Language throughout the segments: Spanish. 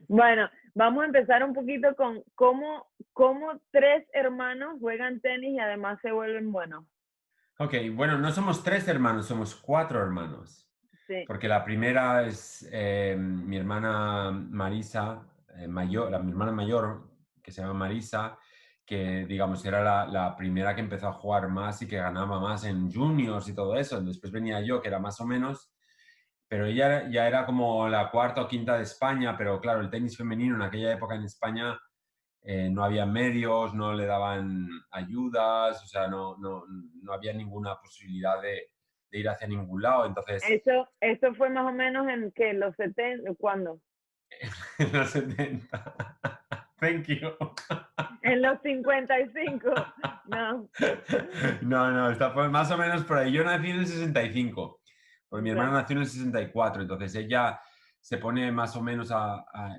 Bueno, vamos a empezar un poquito con cómo tres hermanos juegan tenis y además se vuelven buenos. Ok, bueno, no somos tres hermanos, somos cuatro hermanos. Sí. Porque la primera es mi hermana Marisa, mayor, mi hermana mayor, que se llama Marisa, que digamos era la primera que empezó a jugar más y que ganaba más en juniors y todo eso. Después venía yo, que era más o menos, pero ella ya era como la cuarta o quinta de España, pero claro, el tenis femenino en aquella época en España no había medios, no le daban ayudas, o sea, no había ninguna posibilidad de ir hacia ningún lado. Entonces, Eso fue más o menos en que los 70, ¿cuándo? en los 70. Thank you. En los 55. No, No, está más o menos por ahí. Yo nací en el 65, pues mi hermana okay. nació en el 64, entonces ella se pone más o menos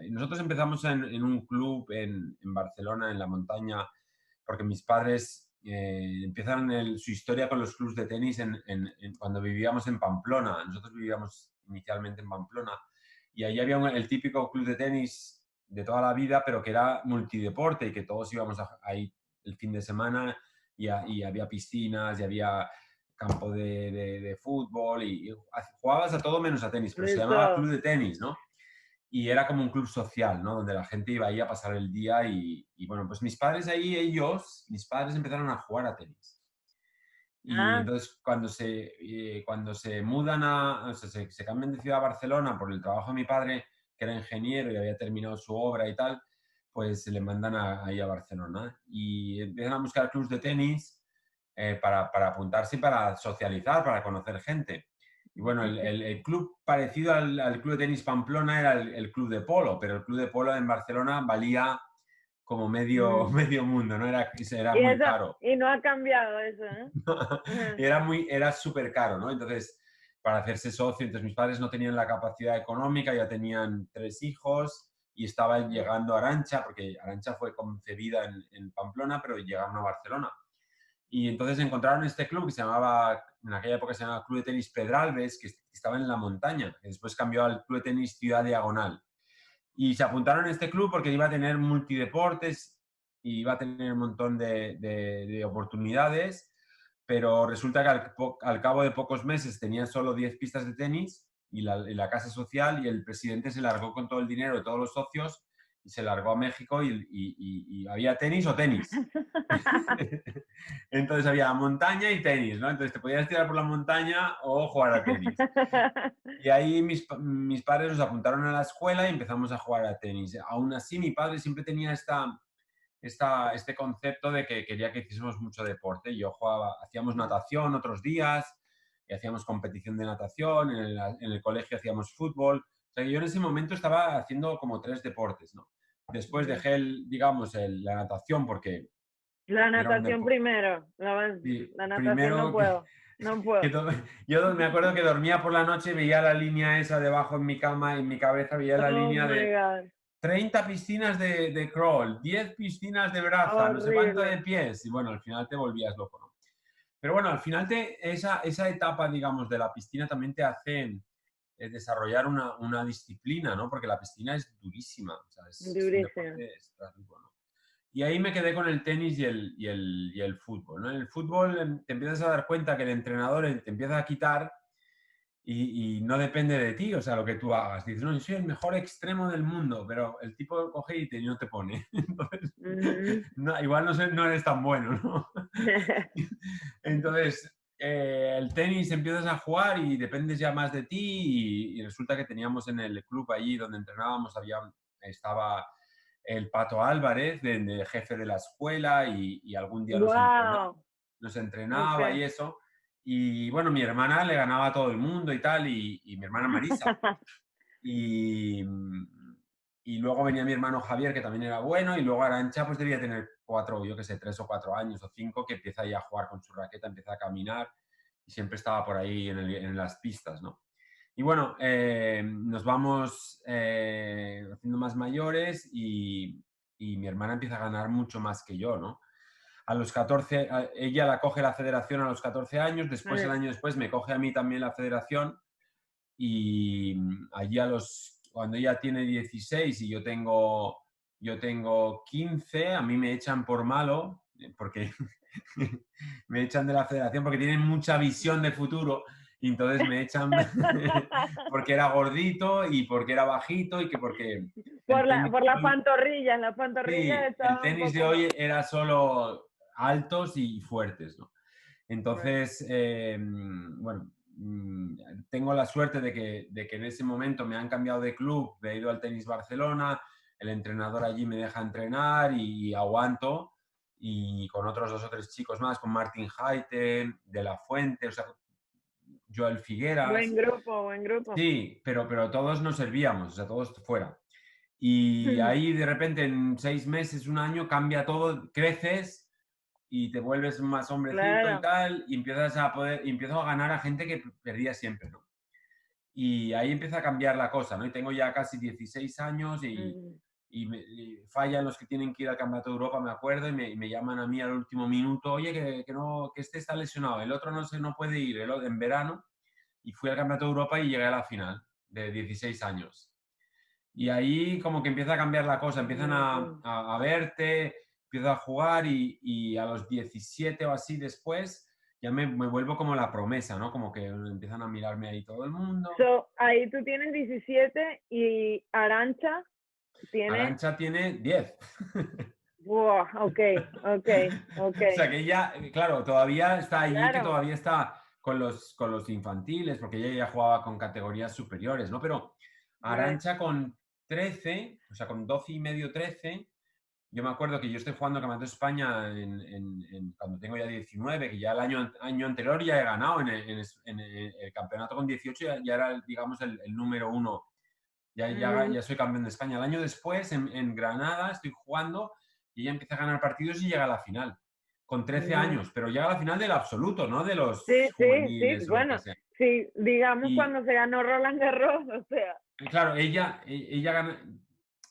Nosotros empezamos en un club en Barcelona, en la montaña, porque mis padres empiezan su historia con los clubs de tenis cuando vivíamos en Pamplona. Nosotros vivíamos inicialmente en Pamplona y ahí había el típico club de tenis de toda la vida, pero que era multideporte y que todos íbamos ahí el fin de semana y había piscinas y había campo de fútbol y jugabas a todo menos a tenis, pero se llamaba club Eso. de tenis, ¿no? Y era como un club social, ¿no? Donde la gente iba ahí a pasar el día y bueno, pues mis padres empezaron a jugar a tenis. Y Ah, entonces cuando se mudan o sea, se cambian de ciudad a Barcelona por el trabajo de mi padre, que era ingeniero y había terminado su obra y tal, pues se le mandan ahí a Barcelona y empiezan a buscar clubs de tenis para apuntarse y para socializar, para conocer gente. Y bueno, el club parecido al club de tenis Pamplona era el club de polo, pero el club de polo en Barcelona valía como medio, mm. medio mundo, ¿no? Era Y muy eso, caro. y no ha cambiado eso, ¿eh? Ajá. Era súper caro, ¿no? Entonces, para hacerse socio, entonces mis padres no tenían la capacidad económica, ya tenían tres hijos y estaban llegando a Arancha, porque Arancha fue concebida en Pamplona, pero llegaron a Barcelona. Y entonces encontraron este club que se llamaba, en aquella época se llamaba Club de Tenis Pedralbes, que estaba en la montaña, que después cambió al Club de Tenis Ciudad Diagonal. Y se apuntaron a este club porque iba a tener multideportes y iba a tener un montón de oportunidades, pero resulta que al cabo de pocos meses tenían solo 10 pistas de tenis y la casa social y el presidente se largó con todo el dinero de todos los socios y se largó a México y había tenis o tenis. Entonces había montaña y tenis, ¿no? Entonces te podías tirar por la montaña o jugar a tenis. Y ahí mis padres nos apuntaron a la escuela y empezamos a jugar a tenis. Aún así, mi padre siempre tenía este concepto de que quería que hiciésemos mucho deporte. Yo jugaba, hacíamos natación otros días y hacíamos competición de natación, en el colegio hacíamos fútbol. O sea, que yo en ese momento estaba haciendo como tres deportes, ¿no? Después dejé, digamos, la natación porque La era un natación deporte. primero. La natación no Primero puedo. No puedo. yo me acuerdo que dormía por la noche y veía la línea esa debajo en mi cama, en mi cabeza veía la Oh línea my de God. 30 piscinas de crawl, 10 piscinas de braza, no sé cuánto de Horrible. pies. Y bueno, al final te volvías loco, ¿no? Pero bueno, al final esa etapa, digamos, de la piscina también te hace desarrollar una disciplina, ¿no? Porque la piscina es durísima, o sea, es un Durísimo. deporte extrarrico, ¿no? Y ahí me quedé con el tenis y el fútbol, ¿no? En el fútbol te empiezas a dar cuenta que el entrenador te empieza a quitar y no depende de ti, o sea, lo que tú hagas. Dices, no, yo soy el mejor extremo del mundo, pero el tipo coge y no te pone. Entonces, Ujú. igual no eres tan bueno, ¿no? Entonces, el tenis empiezas a jugar y dependes ya más de ti y resulta que teníamos en el club allí donde entrenábamos, estaba el Pato Álvarez, de jefe de la escuela y algún día Wow. nos entrenaba Okay. y eso. Y bueno, mi hermana le ganaba a todo el mundo y tal, y mi hermana Marisa. Y, y luego venía mi hermano Javier, que también era bueno, y luego Arancha, pues debía tener yo qué sé, 3 o 4 años o 5, que empieza ya a jugar con su raqueta, empieza a caminar y siempre estaba por ahí en las pistas, ¿no? Y bueno, nos vamos haciendo más mayores y mi hermana empieza a ganar mucho más que yo, ¿no? A los 14, ella la coge la federación a los 14 años, después el Eh, año después me coge a mí también la federación y allí cuando ella tiene 16 y yo tengo 15, a mí me echan por malo, porque me echan de la federación porque tienen mucha visión de futuro y entonces me echan porque era gordito y porque era bajito y que porque el tenis Por las sí, pantorrillas el estaban un tenis de poco más. hoy era solo altos y fuertes, ¿no? Right. Entonces, bueno, tengo la suerte de que en ese momento me han cambiado de club, he ido al Tenis Barcelona, el entrenador allí me deja entrenar y aguanto, y con otros 2 o 3 chicos más, con Martin Haiten, De La Fuente, o sea, Joel Figueras, Buen grupo. sí, pero todos nos servíamos, o sea, todos fuera. Y ahí de repente en 6 meses, un año, cambia todo, creces y te vuelves más hombrecito y Claro. tal, y empiezas a poder, y empiezo a ganar a gente que perdía siempre, ¿no? Y ahí empieza a cambiar la cosa, ¿no? Y tengo ya casi 16 años Ujú. y fallan los que tienen que ir al Campeonato de Europa, me acuerdo, y me llaman a mí al último minuto, oye, que no, que este está lesionado, el otro no puede ir, en verano, y fui al Campeonato de Europa y llegué a la final de 16 años. Y ahí como que empieza a cambiar la cosa, empiezan Ujú. a verte, empiezo a jugar y a los 17 o así después ya me vuelvo como la promesa, ¿no? Como que empiezan a mirarme ahí todo el mundo. So, ahí tú tienes 17 y Arancha tiene. Arancha tiene 10. Wow, ok, ok, ok. O sea que ella, claro, todavía está allí, que Claro. todavía está con los infantiles, porque ella ya jugaba con categorías superiores, ¿no? Pero Right. Arancha con 13, o sea, con 12 y medio, 13. Yo me acuerdo que yo estoy jugando Campeonato de España cuando tengo ya 19, que ya el año anterior ya he ganado en el campeonato con 18, ya era, digamos, el número uno. Ujú. Ya soy campeón de España. El año después, en Granada, estoy jugando y ella empieza a ganar partidos y llega a la final. Con 13 Ujú. años, pero llega a la final del absoluto, no de Sí, los sí, sí. juveniles o lo que Bueno, sea. sí, digamos Y cuando se ganó Roland Garros, o sea. claro, ella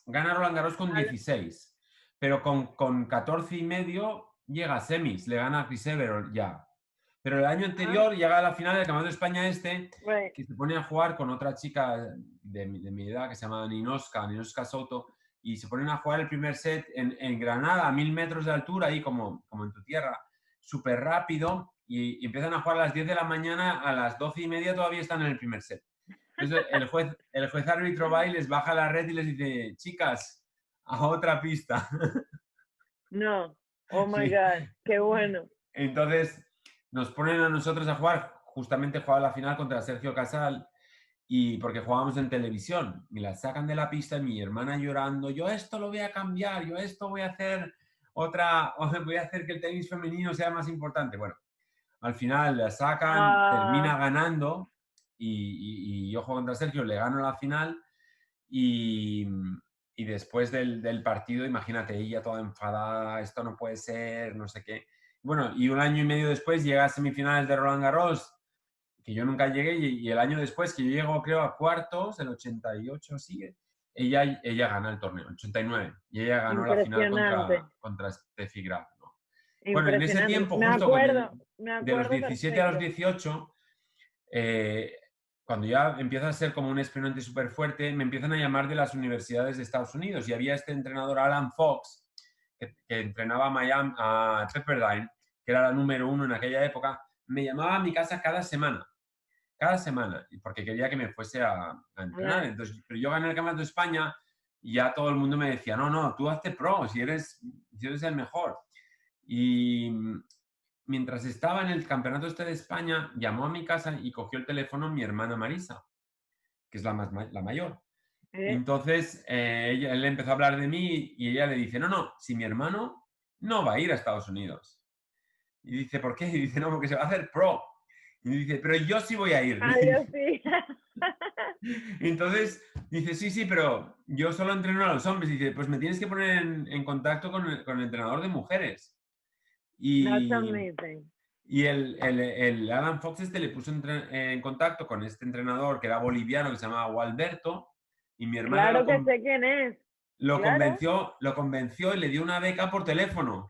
gana Roland Garros con Vale. 16, pero con 14 y medio llega a semis, le gana a Chris Evert ya. Pero el año Ah, anterior llega a la final del Campeonato de España right. que se pone a jugar con otra chica de mi edad que se llama Ninoska Soto, y se ponen a jugar el primer set en Granada, a 1000 metros de altura, ahí como en tu tierra, súper rápido, y empiezan a jugar a las 10 de la mañana, a las 12 y media todavía están en el primer set. Entonces el juez árbitro va y les baja la red y les dice, chicas, a otra pista. No. Oh my Sí. God, qué bueno. Entonces nos ponen a nosotros a jugar, justamente jugaba la final contra Sergio Casal, y porque jugábamos en televisión, y la sacan de la pista y mi hermana llorando, yo esto lo voy a cambiar, yo esto voy a hacer voy a hacer que el tenis femenino sea más importante. Bueno, al final la sacan, Ah, termina ganando y yo juego contra Sergio, le gano la final y, y después del partido, imagínate, ella toda enfadada, esto no puede ser, no sé qué. Bueno, y un año y medio después llega a semifinales de Roland Garros, que yo nunca llegué, y el año después, que yo llego, creo, a cuartos, el 88 sigue, ella gana el torneo, el 89, y ella ganó la final impresionante, contra Steffi Graf, ¿no? Bueno, en ese impresionante. tiempo, justo Me de los acuerdo 17 a los perfecto. 18, eh, cuando ya empieza a ser como un exponente súper fuerte, me empiezan a llamar de las universidades de Estados Unidos. Y había este entrenador, Alan Fox, que entrenaba a Miami, a Pepperdine, que era la número uno en aquella época. Me llamaba a mi casa cada semana, porque quería que me fuese a entrenar. Right. Entonces, pero yo gané el Campeonato de España y ya todo el mundo me decía, no, no, tú hazte pro, si eres el mejor. Y mientras estaba en el campeonato este de España, llamó a mi casa y cogió el teléfono mi hermana Marisa, que es la mayor. Y Eh, entonces él empezó a hablar de mí y ella le dice, no, no, si mi hermano no va a ir a Estados Unidos. Y dice, ¿por qué? Y dice, no, porque se va a hacer pro. Y dice, pero yo sí voy a ir. Adiós, sí. Y entonces dice, sí, sí, pero yo solo entreno a los hombres. Y dice, pues me tienes que poner en contacto con el entrenador de mujeres. That's Y, amazing. y el Alan Fox este le puso en contacto con este entrenador que era boliviano, que se llamaba Gualberto, y mi hermana Claro que sé quién es. Claro. lo convenció y le dio una beca por teléfono.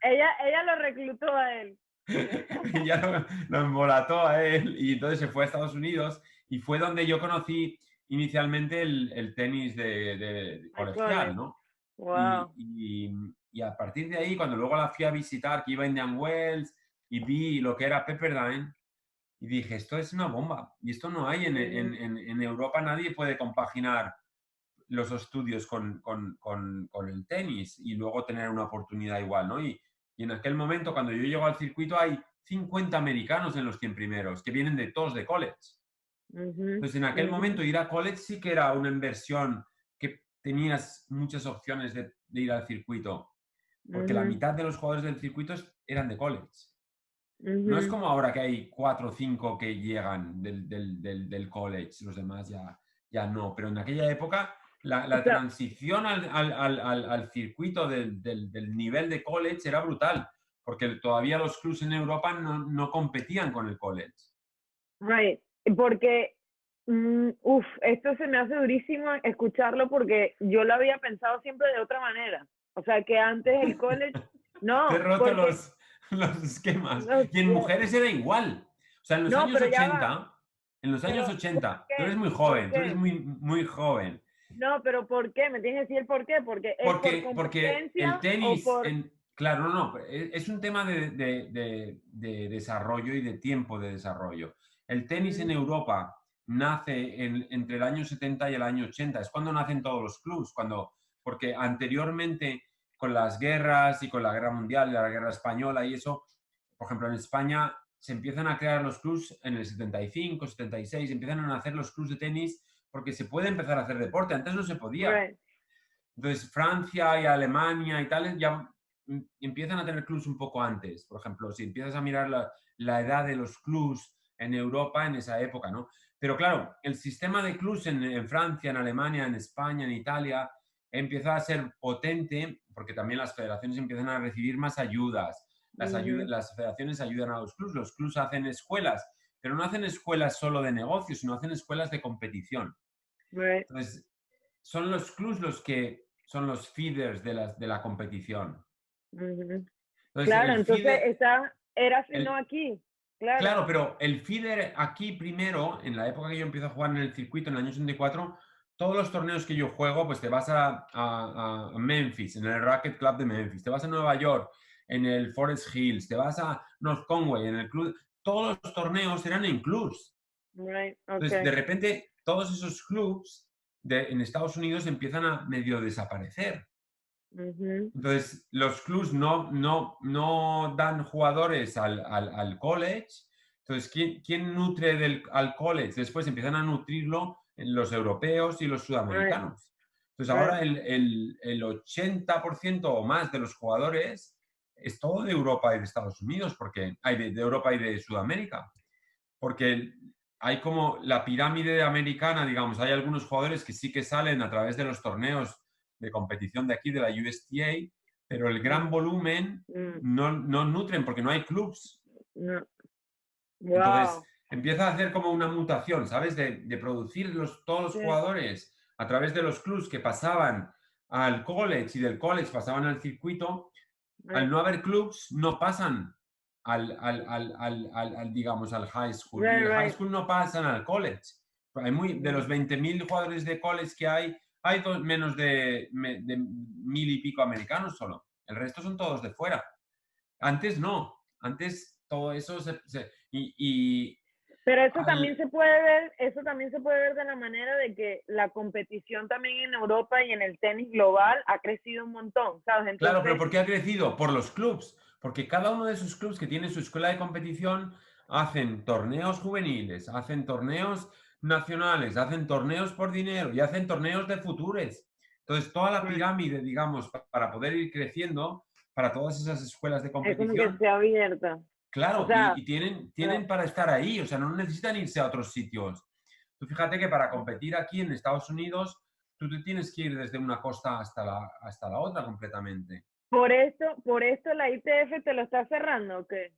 Ella lo reclutó a él. Y ya lo embolató a él, y entonces se fue a Estados Unidos, y fue donde yo conocí inicialmente el tenis de Al colegial, college. ¿no? Wow. Y a partir de ahí, cuando luego la fui a visitar, que iba a Indian Wells y vi lo que era Pepperdine, y dije, esto es una bomba. Y esto no hay en Europa, nadie puede compaginar los estudios con el tenis y luego tener una oportunidad igual, ¿no? Y en aquel momento, cuando yo llego al circuito, hay 50 americanos en los 100 primeros, que vienen de todos de college. Ujú, Entonces, en aquel ujú, momento, ir a college sí que era una inversión que tenías muchas opciones de ir al circuito, porque la ujú, mitad de los jugadores del circuito eran de college. No es ujú. como ahora que hay 4 o 5 que llegan del college, los demás ya no. Pero en aquella época O la sea, transición al circuito del nivel de college era brutal, porque todavía los clubs en Europa no competían con el college. right. Porque, esto se me hace durísimo escucharlo porque yo lo había pensado siempre de otra manera. O sea, que antes el college, Te he no, roto porque, los esquemas. no Y en sé, mujeres era igual. O sea, no, pero ya va, en los años pero ¿por 80, tú eres qué? muy ¿Por joven, tú eres qué? muy joven. No, pero ¿por qué? ¿Me tienes que decir el por qué? Porque es por Porque el competencia o tenis, por... claro, no, es un tema de desarrollo y de tiempo de desarrollo. El tenis en Mm, Europa nace entre el año 70 y el año 80, es cuando nacen todos los clubs, porque anteriormente con las guerras y con la guerra mundial y la guerra española y eso, por ejemplo, en España se empiezan a crear los clubs en el 75, 76, empiezan a nacer los clubs de tenis porque se puede empezar a hacer deporte, antes no se podía. right. Entonces, Francia y Alemania y tal ya empiezan a tener clubs un poco antes. Por ejemplo, si empiezas a mirar la edad de los clubs en Europa en esa época, ¿no? Pero claro, el sistema de clubs en Francia, en Alemania, en España, en Italia, empieza a ser potente porque también las federaciones empiezan a recibir más ayudas. Ujú, Las federaciones ayudan a los clubs hacen escuelas, pero no hacen escuelas solo de negocios, sino hacen escuelas de competición. right. Entonces, son los clubs los que son los feeders de la competición. Ujú. Entonces, Claro, entonces era así, no el, aquí. Claro. claro, pero el feeder aquí primero, en la época que yo empiezo a jugar en el circuito, en el año 84, todos los torneos que yo juego, pues te vas a Memphis, en el Racket Club de Memphis, te vas a Nueva York, en el Forest Hills, te vas a North Conway, en el club, todos los torneos eran en clubs. Right, Entonces, de okay. repente, todos esos clubs en Estados Unidos empiezan a medio desaparecer. Ujú, Entonces, los clubs no dan jugadores al college. Entonces, ¿quién nutre al college? Después empiezan a nutrirlo en los europeos y los right, sudamericanos. Entonces, right. ahora el 80% o más de los jugadores es todo de Europa y de Estados Unidos, porque hay de Europa y de Sudamérica. Porque hay como la pirámide americana, digamos, hay algunos jugadores que sí que salen a través de los torneos de competición de aquí, de la USTA, pero el gran Mm, volumen mm, no nutren porque no hay clubs. no. Entonces Wow. empieza a hacer como una mutación, ¿sabes? De producir todos los Sí, jugadores a través de los clubs que pasaban al college y del college pasaban al circuito. Al right, no haber clubs, no pasan digamos, al high school. Y right, del high right. school no pasan al college. De los Mm, 20.000 jugadores de college que hay menos de 1.000 y pico americanos solo. El resto son todos de fuera. Antes no. Antes todo eso y pero al, eso también se puede ver de la manera de que la competición también en Europa y en el tenis global ha crecido un montón, ¿sabes? claro, pero Entonces, ¿por qué ha crecido? Por los clubs. Porque cada uno de esos clubs que tiene su escuela de competición hacen torneos juveniles, hacen torneos nacionales, hacen torneos por dinero y hacen torneos de futures. Entonces, toda la right, pirámide, digamos, para poder ir creciendo, para todas esas escuelas de es como que competición, se ha abierto. O claro, sea, y tienen claro, para estar ahí, o sea, no necesitan irse a otros sitios. Tú fíjate que para competir aquí en Estados Unidos, tú te tienes que ir desde una costa hasta la otra completamente. por esto la ITF te lo está cerrando, ¿o qué?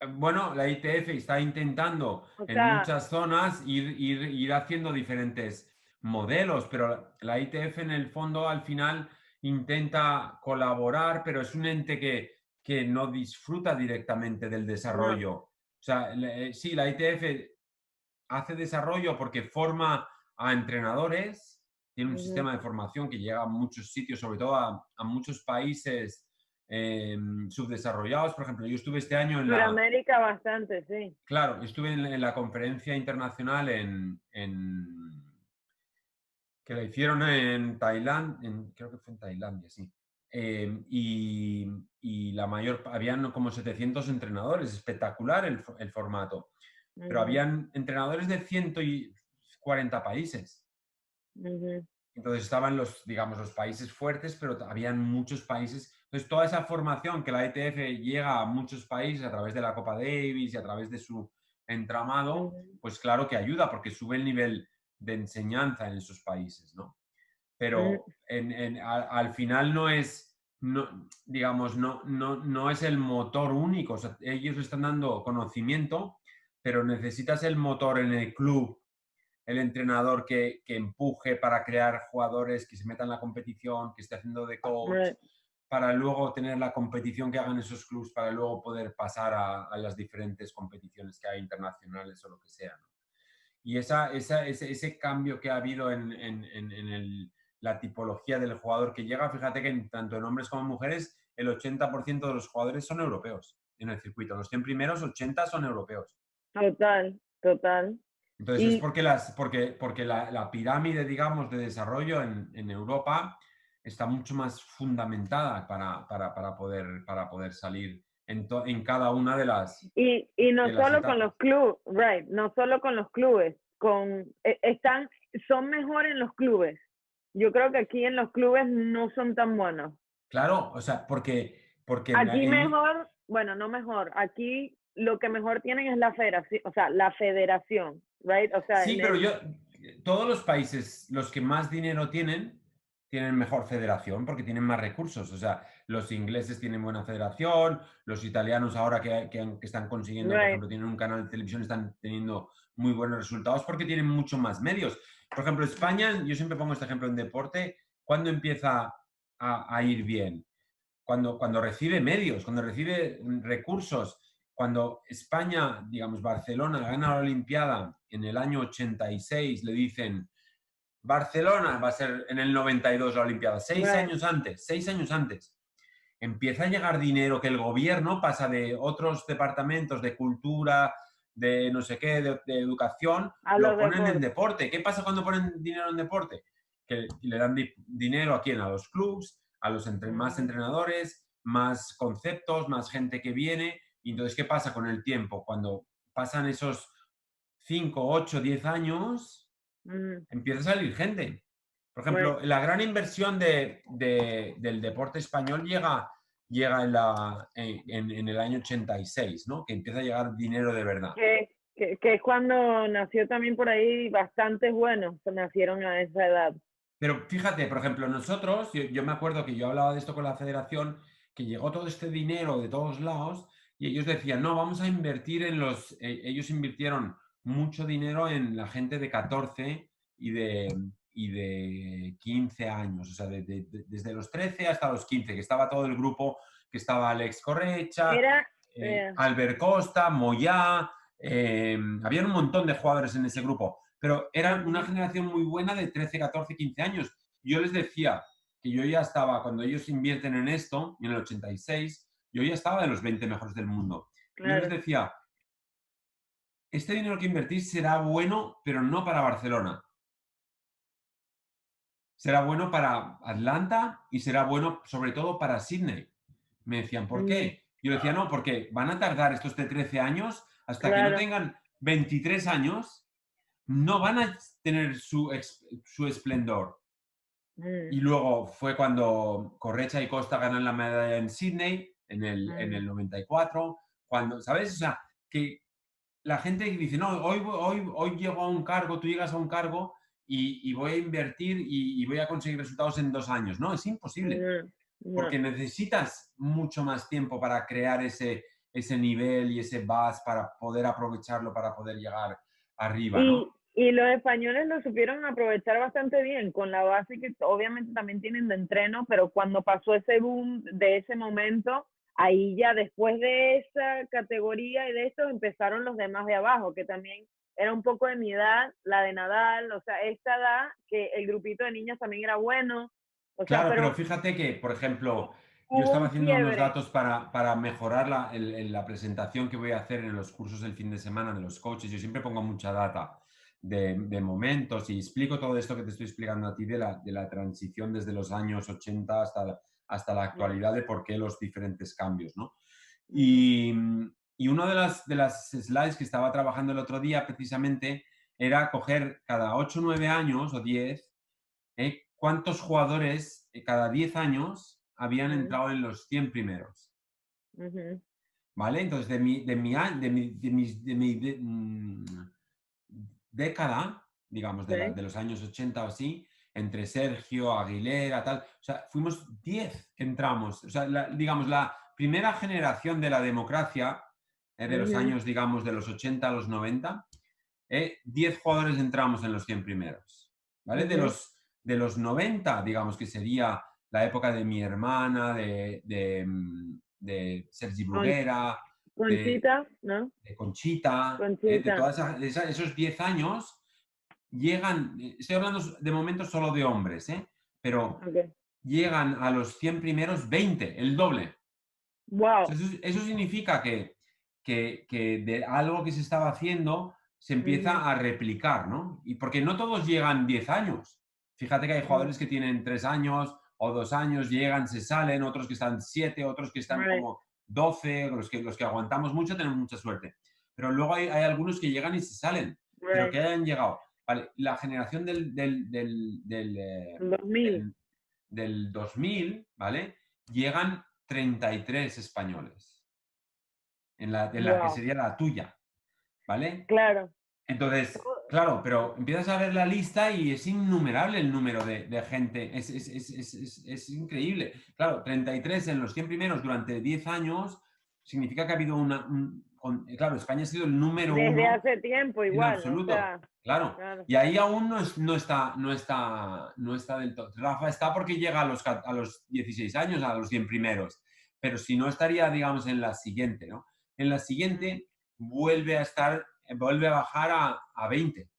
Bueno, la ITF está intentando O en sea, muchas zonas ir haciendo diferentes modelos, pero la ITF en el fondo al final intenta colaborar, pero es un ente que no disfruta directamente del no, desarrollo. O sea, sí, la ITF hace desarrollo porque forma a entrenadores, tiene un Ujú. sistema de formación que llega a muchos sitios, sobre todo a muchos países subdesarrollados. Por ejemplo, yo estuve este año en la, Suramérica bastante, sí. claro, estuve en la conferencia internacional que la hicieron en Tailandia, creo que fue en Tailandia, sí. Y la mayor, habían como 700 entrenadores, espectacular el formato, pero Ujú, habían entrenadores de 140 países. ujú, Entonces estaban los, digamos, los países fuertes, pero habían muchos países. Entonces toda esa formación que la ETF llega a muchos países a través de la Copa Davis y a través de su entramado, ujú, pues claro que ayuda porque sube el nivel de enseñanza en esos países, ¿no? ujú, Pero al final no es, no, digamos, no es el motor único. O sea, ellos le están dando conocimiento, pero necesitas el motor en el club, el entrenador que empuje para crear jugadores, que se metan en la competición, que esté haciendo de coach, right. para luego tener la competición que hagan esos clubs, para luego poder pasar a las diferentes competiciones que hay internacionales o lo que sea, ¿no? Y ese cambio que ha habido la tipología del jugador que llega, fíjate que tanto en hombres como en mujeres, el 80% de los jugadores son europeos en el circuito. Los 100 primeros, 80 son europeos. Total, total. Entonces es Y, porque la pirámide, digamos, de desarrollo en Europa está mucho más fundamentada para poder salir en cada una y no de las solo con etapas. los clubes, right, no solo con los clubes, están, son mejor en los clubes. Yo creo que aquí en los clubes no son tan buenos. Claro, o sea, porque Aquí mejor, bueno, no mejor, aquí lo que mejor tienen es la federación, o sea, la federación, right? O sea, sí, en pero el, todos los países, los que más dinero tienen mejor federación porque tienen más recursos. O sea, los ingleses tienen buena federación, los italianos ahora que están consiguiendo, por right, ejemplo, tienen un canal de televisión, están teniendo muy buenos resultados porque tienen mucho más medios. Por ejemplo, España, yo siempre pongo este ejemplo en deporte, ¿cuándo empieza a ir bien? Cuando recibe medios, cuando recibe recursos. Cuando España, digamos, Barcelona gana la Olimpiada en el año 86, le dicen, Barcelona va a ser en el 92 la Olimpiada, right, 6 años antes. Empieza a llegar dinero que el gobierno pasa de otros departamentos de cultura, de no sé qué, de educación, a lo los ponen en deportes. deporte. ¿Qué pasa cuando ponen dinero en deporte? Que le dan dinero a quién, a los clubs, a los más Ujú, entrenadores, más conceptos, más gente que viene. Y entonces, ¿qué pasa con el tiempo? Cuando pasan esos 5, 8, 10 años, ujú, empieza a salir gente. Por right. ejemplo, la gran inversión del deporte español llega en el año 86, ¿no? Que empieza a llegar dinero de verdad. Que es cuando nació también por ahí bastantes buenos, que nacieron a esa edad. Pero fíjate, por ejemplo, nosotros, yo me acuerdo que yo hablaba de esto con la federación, que llegó todo este dinero de todos lados y ellos decían, no, vamos a invertir ellos invirtieron mucho dinero en la gente de 14 y de 15 años, o sea, desde los 13 hasta los 15, que estaba todo el grupo, que estaba Alex Correcha, Era, Albert Costa, Moyá, había un montón de jugadores en ese grupo, pero eran una ujú, generación muy buena de 13, 14, 15 años. Yo les decía que yo ya estaba, cuando ellos invierten en esto, en el 86, yo ya estaba de los 20 mejores del mundo. Yo les claro. decía, este dinero que invertís será bueno, pero no para Barcelona. Será bueno para Atlanta y será bueno sobre todo para Sydney. Me decían, ¿por Ujú, qué? Yo decía, no, porque van a tardar estos de 13 años hasta que no claro. tengan 23 años, no van a tener su esplendor. Mm, Y luego fue cuando Correcha y Costa ganan la medalla en Sydney en mm, el 94, cuando, ¿sabes? O sea, que la gente dice, no, hoy llego a un cargo, tú llegas a un cargo y voy a invertir y voy a conseguir resultados en 2 años. No, es imposible, no, no. porque necesitas mucho más tiempo para crear ese nivel y ese buzz para poder aprovecharlo, para poder llegar arriba, ¿no? Y los españoles lo supieron aprovechar bastante bien, con la base que obviamente también tienen de entreno, pero cuando pasó ese boom de ese momento, ahí ya después de esa categoría y de esto empezaron los demás de abajo, que también era un poco de mi edad, la de Nadal, o sea, esta edad que el grupito de niñas también era bueno, o sea, Claro, pero pero fíjate que, por ejemplo, yo hubo estaba un haciendo unos quiebre. datos para mejorar la presentación que voy a hacer en los cursos del fin de semana de los coaches. Yo siempre pongo mucha data de momentos y explico todo esto que te estoy explicando a ti de la transición desde los años 80 hasta la Mm, actualidad de por qué los diferentes cambios, ¿no? ujú, Y, y una de las slides que estaba trabajando el otro día precisamente era coger cada 8 o 9 años o 10 cuántos jugadores cada 10 años habían mm, entrado en los 100 primeros, ujú, ¿vale? Entonces, década, digamos, de, sí, de los años 80 o así, entre Sergio, Aguilera, tal, o sea, fuimos 10 que entramos, o sea, digamos, la primera generación de la democracia, de los ujú, años, digamos, de los 80 a los 90, 10 jugadores entramos en los 100 primeros, ¿vale? De ujú. los 90, digamos que sería la época de mi hermana, de Sergi Con, Bruguera, de, Conchita, ¿no? de Conchita, de Conchita, todas esos 10 años, llegan, estoy hablando de momentos solo de hombres, pero ok. llegan a los 100 primeros 20, el doble. O sea, Wow. eso significa que de algo que se estaba haciendo se Ujú, empieza a replicar, ¿no? Y porque no todos llegan 10 años. Fíjate que hay mm, jugadores que tienen 3 años o 2 años, llegan, se salen, otros que están 7, otros que están right, como 12, los que aguantamos mucho tenemos mucha suerte. Pero luego hay algunos que llegan y se salen, pero right. que hayan llegado. Vale, la generación El 2000. del, del 2000, ¿vale? Llegan 33 españoles en la que Wow. sería la tuya, ¿vale? Claro. Entonces, claro, pero empiezas a ver la lista y es innumerable el número de gente, es increíble. Claro, 33 en los 100 primeros durante 10 años significa que ha habido claro, España ha sido el número Desde uno hace tiempo en igual, o absoluto, sea, claro. claro. Y ahí aún no está del todo. Rafa está porque llega a los 16 años, a los 100 primeros, pero si no estaría, digamos, en la siguiente, ¿no? En la Mm. siguiente vuelve a bajar a 20.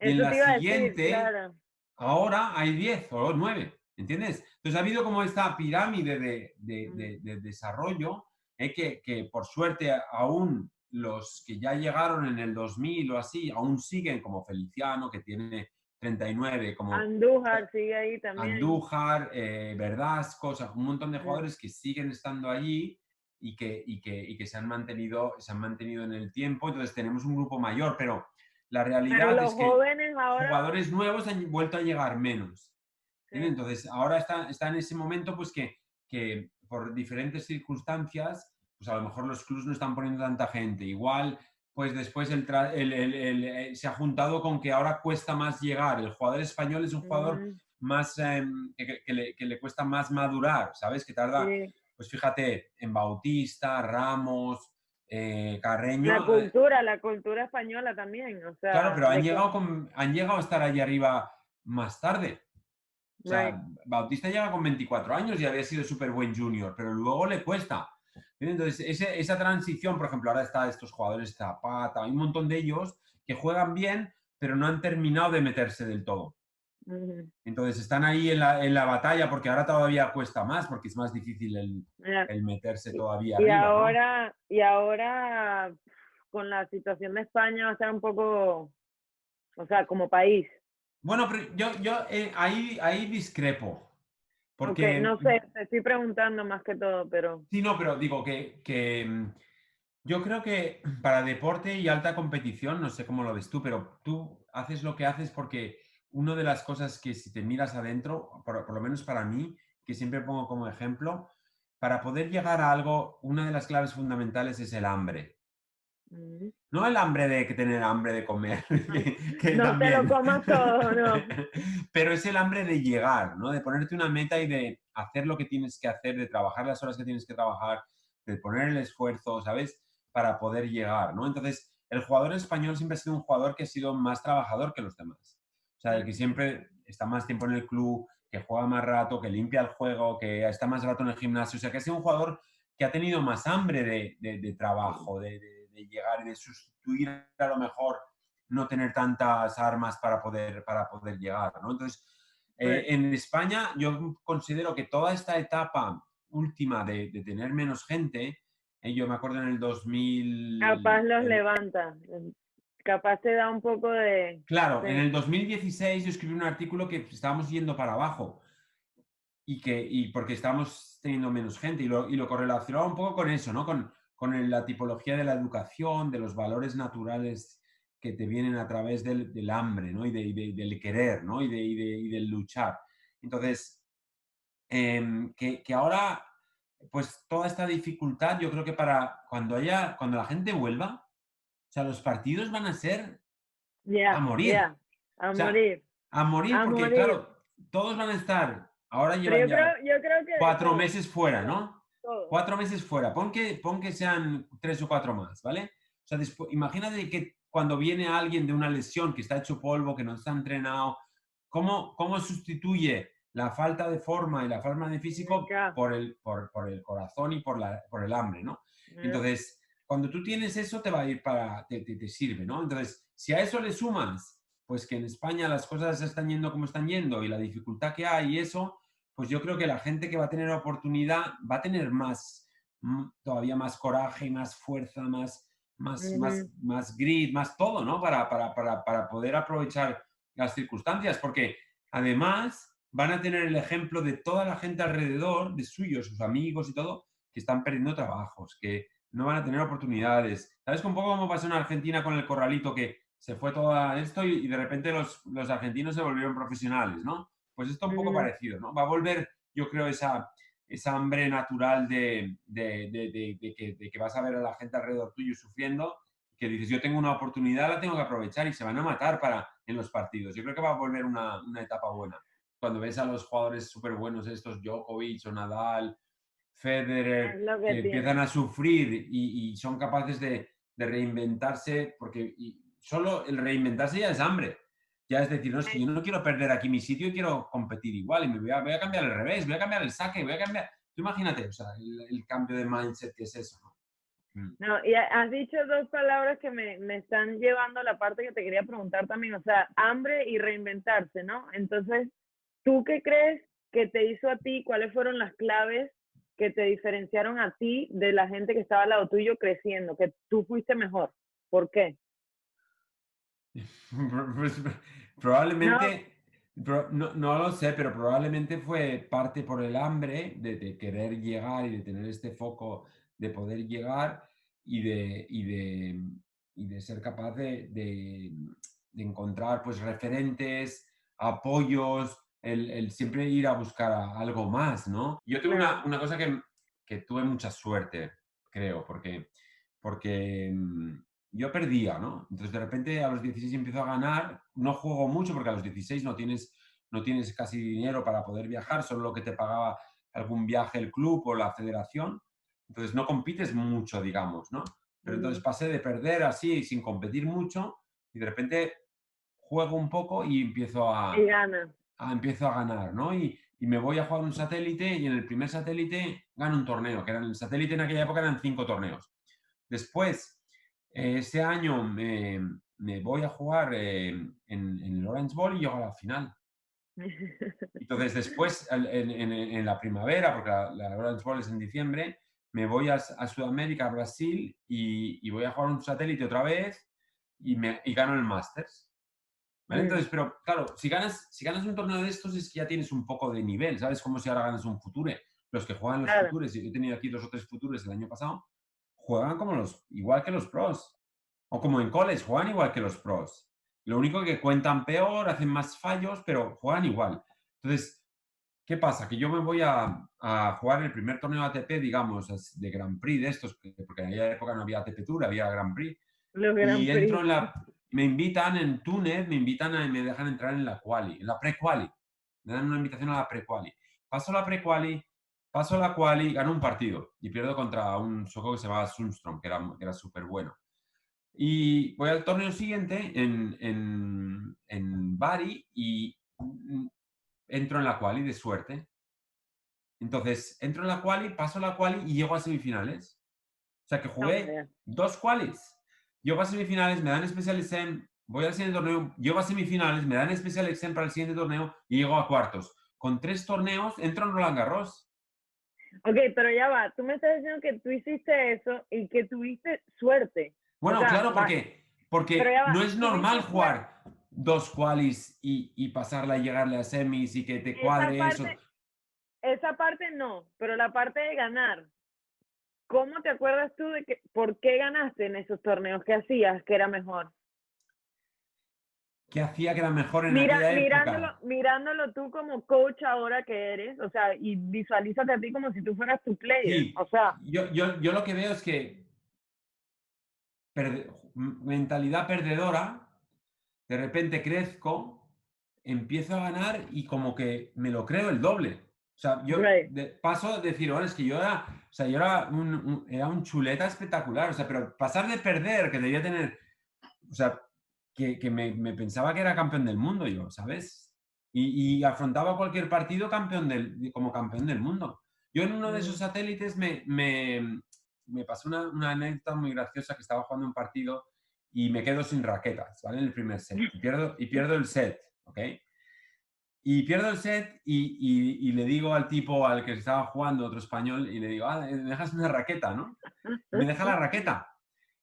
Y en Eso la te iba a decir, siguiente, claro. ahora hay 10 o 9, ¿entiendes? Entonces ha habido como esta pirámide Mm, de desarrollo, que por suerte aún los que ya llegaron en el 2000 o así, aún siguen como Feliciano, que tiene 39, como Andújar sigue ahí también. Andújar, Verdasco, o sea, un montón de Mm. jugadores que siguen estando allí y que se han mantenido en el tiempo. Entonces tenemos un grupo mayor, pero la Pero realidad los es que jóvenes ahora, jugadores nuevos han vuelto a llegar menos. ¿Entiendes? sí. Entonces ahora está en ese momento pues que por diferentes circunstancias, pues a lo mejor los clubs no están poniendo tanta gente. Igual pues después se ha juntado con que ahora cuesta más llegar. El jugador español es un jugador Mm, más que le cuesta más madurar, ¿sabes? Que tarda, sí. pues fíjate, en Bautista, Ramos, Carreño, La cultura española también, o claro, sea, pero han de que, llegado, han llegado a estar allí arriba más tarde. O right. sea, Bautista llega con 24 años y había sido súper buen junior, pero luego le cuesta. Entonces, esa transición, por ejemplo, ahora está estos jugadores Zapata, hay un montón de ellos que juegan bien, pero no han terminado de meterse del todo. Ujú. Entonces, están ahí en la batalla porque ahora todavía cuesta más, porque es más difícil el, Mira, el meterse Y, todavía y arriba, ¿no? ahora, y ahora con la situación de España va a ser un poco, o sea, como país. Bueno, pero yo ahí discrepo, Ok, porque no sé, te estoy preguntando más que todo, pero sí, no, pero digo yo creo que para deporte y alta competición, no sé cómo lo ves tú, pero tú haces lo que haces porque una de las cosas que si te miras adentro, por lo menos para mí, que siempre pongo como ejemplo, para poder llegar a algo, una de las claves fundamentales es el hambre. mm, No el hambre de que tener hambre de comer, que no te lo también, comas todo, no. pero es el hambre de llegar, ¿no? De ponerte una meta y de hacer lo que tienes que hacer, de trabajar las horas que tienes que trabajar, de poner el esfuerzo, ¿sabes? Para poder llegar, ¿no? Entonces, el jugador español siempre ha sido un jugador que ha sido más trabajador que los demás. O sea, el que siempre está más tiempo en el club, que juega más rato, que limpia el juego, que está más rato en el gimnasio. O sea, que ha sido un jugador que ha tenido más hambre de trabajo, de llegar y de sustituir a lo mejor no tener tantas armas para poder llegar, ¿no? Entonces, Pues, en España yo considero que toda esta etapa última de tener menos gente, yo me acuerdo en el capaz 2000, los levanta, capaz te da un poco de, claro, en sí, el 2016 yo escribí un artículo que estábamos yendo para abajo y porque estábamos teniendo menos gente y lo correlacionaba un poco con eso, ¿no? Con la tipología de la educación, de los valores naturales que te vienen a través del hambre, ¿no? Del querer, ¿no? Y del luchar. Entonces, que ahora, pues toda esta dificultad, yo creo que para cuando la gente vuelva, o sea, los partidos van a ser a ya, morir. ya, a O sea, morir, a morir a porque, morir. claro, todos van a estar, ahora Pero llevan ya yo creo que de 4 meses todo, fuera, ya, ¿no? todo. 4 meses fuera. Pon que sean 3 o 4 más, ¿vale? O sea, imagínate que cuando viene alguien de una lesión que está hecho polvo, que no está entrenado, ¿cómo sustituye la falta de forma y la falta de físico Acá, por el corazón y por el hambre, ¿no? eh, Entonces, cuando tú tienes eso, te va a ir te sirve, ¿no? Entonces, si a eso le sumas, pues que en España las cosas están yendo como están yendo y la dificultad que hay y eso, pues yo creo que la gente que va a tener oportunidad va a tener todavía más coraje, más fuerza, ujú, más grit, más todo, ¿no? Para poder aprovechar las circunstancias, porque además van a tener el ejemplo de toda la gente alrededor, de suyos, sus amigos y todo, que están perdiendo trabajos, que no van a tener oportunidades. ¿Sabes un poco cómo pasó en Argentina con el corralito que se fue todo esto y de repente los argentinos se volvieron profesionales, ¿no? Pues esto un poco ujú. parecido, ¿no? Va a volver, yo creo, esa hambre natural de que vas a ver a la gente alrededor tuyo sufriendo, que dices, yo tengo una oportunidad, la tengo que aprovechar y se van a matar en los partidos. Yo creo que va a volver una etapa buena. Cuando ves a los jugadores súper buenos, estos Djokovic o Nadal, Es Federer, lo que que empiezan tiene. a sufrir y son capaces de reinventarse, porque solo el reinventarse ya es hambre. Ya es decir, no, es que yo no quiero perder aquí mi sitio y quiero competir igual y voy a cambiar el revés, voy a cambiar el saque, voy a cambiar... Tú imagínate, o sea, el cambio de mindset que es eso, ¿no? Mm. No, y has dicho dos palabras que me están llevando a la parte que te quería preguntar también, o sea, hambre y reinventarse, ¿no? Entonces, ¿tú qué crees que te hizo a ti? ¿Cuáles fueron las claves que te diferenciaron a ti de la gente que estaba al lado tuyo creciendo? Que tú fuiste mejor. ¿Por qué? Pues, No, probablemente, no lo sé, pero probablemente fue parte por el hambre de querer llegar y de tener este foco de poder llegar y de ser capaz de encontrar pues referentes, apoyos, el siempre ir a buscar algo más, ¿no? Yo tuve claro. una cosa que tuve mucha suerte, creo, porque yo perdía, ¿no? Entonces de repente a los 16 empiezo a ganar, no juego mucho porque a los 16 no tienes casi dinero para poder viajar, solo lo que te pagaba algún viaje el club o la federación, entonces no compites mucho, digamos, ¿no? Pero entonces Ujú. pasé de perder así, sin competir mucho, y de repente juego un poco y Y gana. empiezo a ganar, ¿no? Y me voy a jugar un satélite y en el primer satélite gano un torneo, que eran el satélite en aquella época eran 5 torneos. Después, ese año me voy a jugar en el Orange Bowl y llego a la final. Entonces, después, en la primavera, porque la Orange Bowl es en diciembre, me voy a Sudamérica, a Brasil, y voy a jugar un satélite otra vez y gano el Masters. ¿Vale? Mm, Entonces, pero claro, si ganas un torneo de estos es que ya tienes un poco de nivel, ¿sabes? Como si ahora ganas un Future. Los que juegan los claro. Futures, y yo he tenido aquí 2 o 3 Futures el año pasado, juegan igual que los pros. O como en college, juegan igual que los pros. Lo único que cuentan peor, hacen más fallos, pero juegan igual. Entonces, ¿qué pasa? Que yo me voy a jugar el primer torneo ATP, digamos, de Grand Prix de estos, porque en aquella época no había ATP Tour, había Grand Prix. Los Y Grand entro Prix. me invitan en Túnez, me dejan entrar en la quali, en la pre-quali. Me dan una invitación a la pre-quali. Paso la pre-quali, paso la quali, gano un partido y pierdo contra un sueco que se llamaba Sundström, que era súper bueno. Y voy al torneo siguiente en Bari y entro en la quali de suerte. Entonces, entro en la quali, paso la quali y llego a semifinales. O sea que No, jugué ya. 2 qualis. Llego a semifinales, me dan Special Sem voy al siguiente torneo, llego a semifinales, me dan especial exam para el siguiente torneo y llego a cuartos. Con 3 torneos entro en Roland Garros. Ok, pero ya va, tú me estás diciendo que tú hiciste eso y que tuviste suerte. O Bueno, sea, claro, va, pero porque ya no va, es normal tuviste suerte. jugar 2 qualis y pasarla y llegarle a semis y que te Esa cuadre eso. parte, esa parte no, pero la parte de ganar, ¿cómo te acuerdas tú de que por qué ganaste en esos torneos? ¿Qué hacías que era mejor? ¿Qué hacía que era mejor en Mira, aquella época? mirándolo tú como coach ahora que eres, o sea, y visualízate a ti como si tú fueras tu player, Sí, o sea, yo lo que veo es que mentalidad perdedora, de repente crezco, empiezo a ganar y como que me lo creo el doble. O sea, right, paso de decir, "Oh, es que yo era, o sea, yo era era un chuleta espectacular, o sea, pero pasar de perder, que debía tener, o sea, que me pensaba que era campeón del mundo yo, ¿sabes? Y afrontaba cualquier partido como campeón del mundo. Yo en uno de esos mm, satélites me pasó una anécdota muy graciosa que estaba jugando un partido y me quedo sin raquetas, ¿vale? En el primer set. Y pierdo el set, ¿ok? Y pierdo el set y le digo al tipo al que estaba jugando, otro español, y le digo, ah, me dejas una raqueta, ¿no? Y me deja la raqueta.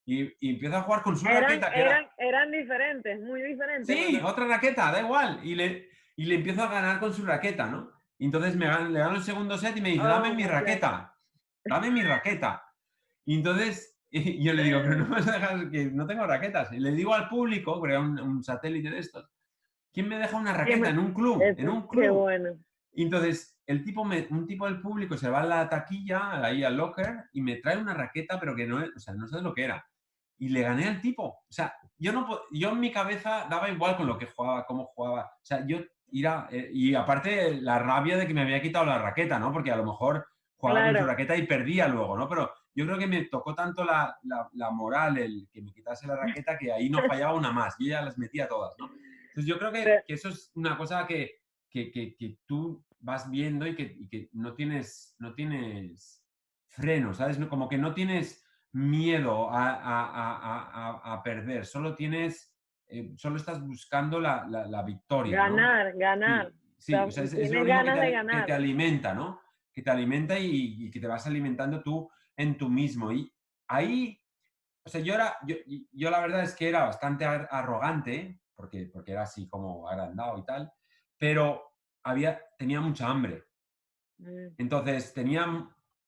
Y empiezo a jugar con su raqueta, que era, eran diferentes, muy diferentes, ¿o sí, no? otra raqueta, da igual. Y le empiezo a ganar con su raqueta, ¿no? Y entonces le gano el segundo set y me dice, dame Oh mi my God. raqueta, dame mi raqueta. Y entonces yo le digo, pero no me vas a dejar, que no tengo raquetas. Y le digo al público, porque era un satélite de estos, ¿quién me deja una Qué raqueta me- en un club? En Eso, un qué club. bueno. Y entonces un tipo del público se va a la taquilla, ahí al locker, y me trae una raqueta, pero que no, o sea, no sé lo que era. Y le gané al tipo. O sea, yo en mi cabeza daba igual con lo que jugaba, cómo jugaba. O sea, y aparte la rabia de que me había quitado la raqueta, ¿no? Porque a lo mejor jugaba con su Claro, raqueta y perdía luego, ¿no? Pero yo creo que me tocó tanto la moral, el que me quitase la raqueta, que ahí no fallaba una más. Yo ya las metía todas, ¿no? Entonces yo creo pero, que eso es una cosa que tú vas viendo y que no tienes freno, ¿sabes? Como que no tienes miedo a perder, solo estás buscando la victoria, ¿no? ganar, ganar. Sí, O sí, sea, o sea, es lo tienes mismo ganas de que te ganar. alimenta, ¿no? Que te alimenta y que te vas alimentando tú en tú mismo. Y ahí, o sea, yo la verdad es que era bastante arrogante, porque era así como agrandado y tal, pero tenía mucha hambre. Mm, Entonces,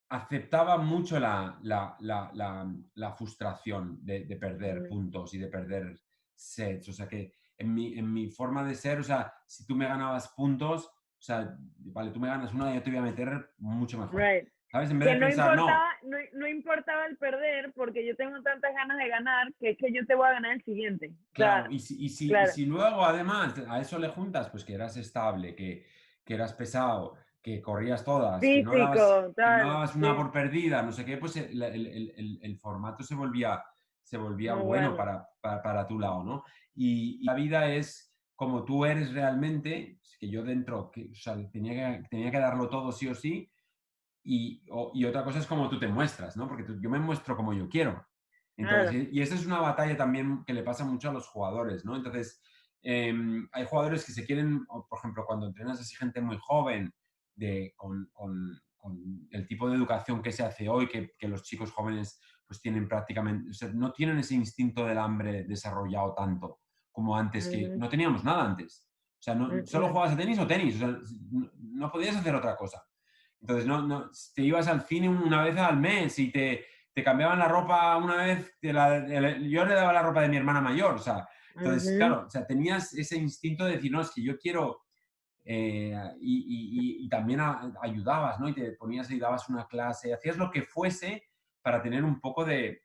aceptaba mucho la frustración de perder mm. puntos y de perder sets. O sea que en mi forma de ser, o sea, si tú me ganabas puntos, o sea, vale, tú me ganas una, yo te voy a meter mucho mejor. Right. ¿Sabes? En vez Que de no pensar, importaba, no, no importaba el perder porque yo tengo tantas ganas de ganar que es que yo te voy a ganar el siguiente. O sea, claro, y claro. si luego además a eso le juntas, pues que eras estable, que eras pesado, que corrías todas, Físico, que no tal, dabas una sí. por perdida, no sé qué, pues el formato se volvía Muy bueno bueno. para tu lado, ¿no? Y la vida es como tú eres realmente, que yo dentro, o sea, tenía que darlo todo sí o sí, y otra cosa es como tú te muestras, ¿no? Porque yo me muestro como yo quiero. Claro. Entonces, y esa es una batalla también que le pasa mucho a los jugadores, ¿no? Entonces, hay jugadores que se quieren, por ejemplo, cuando entrenas así gente muy joven, con el tipo de educación que se hace hoy, que los chicos jóvenes pues tienen prácticamente, o sea, no tienen ese instinto del hambre desarrollado tanto como antes, que Mm, no teníamos nada antes. O sea, mm, solo mm. jugabas a tenis o tenis, o sea, no podías hacer otra cosa. Entonces, te ibas al cine una vez al mes y te cambiaban la ropa una vez, yo le daba la ropa de mi hermana mayor, o sea, entonces, Ujú. claro, o sea, tenías ese instinto de decir, no, es que yo quiero, y también ayudabas, ¿no? Y te ponías y dabas una clase, hacías lo que fuese para tener un poco de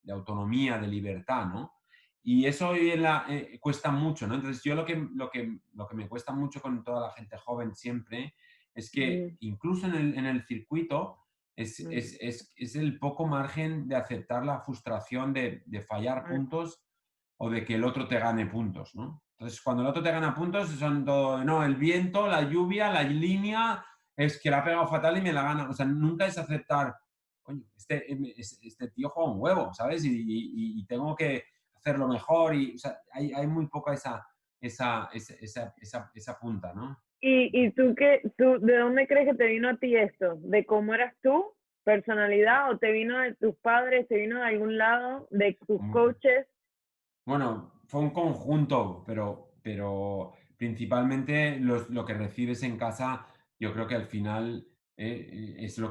autonomía, de libertad, ¿no? Y eso hoy cuesta mucho, ¿no? Entonces, yo lo que me cuesta mucho con toda la gente joven siempre es que Mm, incluso en el circuito mm, es el poco margen de aceptar la frustración de fallar mm. puntos o de que el otro te gane puntos, ¿no? Entonces, cuando el otro te gana puntos, son todo, no, el viento, la lluvia, la línea, es que la ha pegado fatal y me la gana. O sea, nunca es aceptar, coño, este tío juega un huevo, ¿sabes? Y tengo que hacerlo mejor y, o sea, hay muy poca esa punta, ¿no? ¿Y tú, de dónde crees que te vino a ti esto? ¿De cómo eras tú, personalidad, o te vino de tus padres, te vino de algún lado, de tus Como- coaches? Bueno, fue un conjunto, pero principalmente lo que recibes en casa, yo creo que al final es lo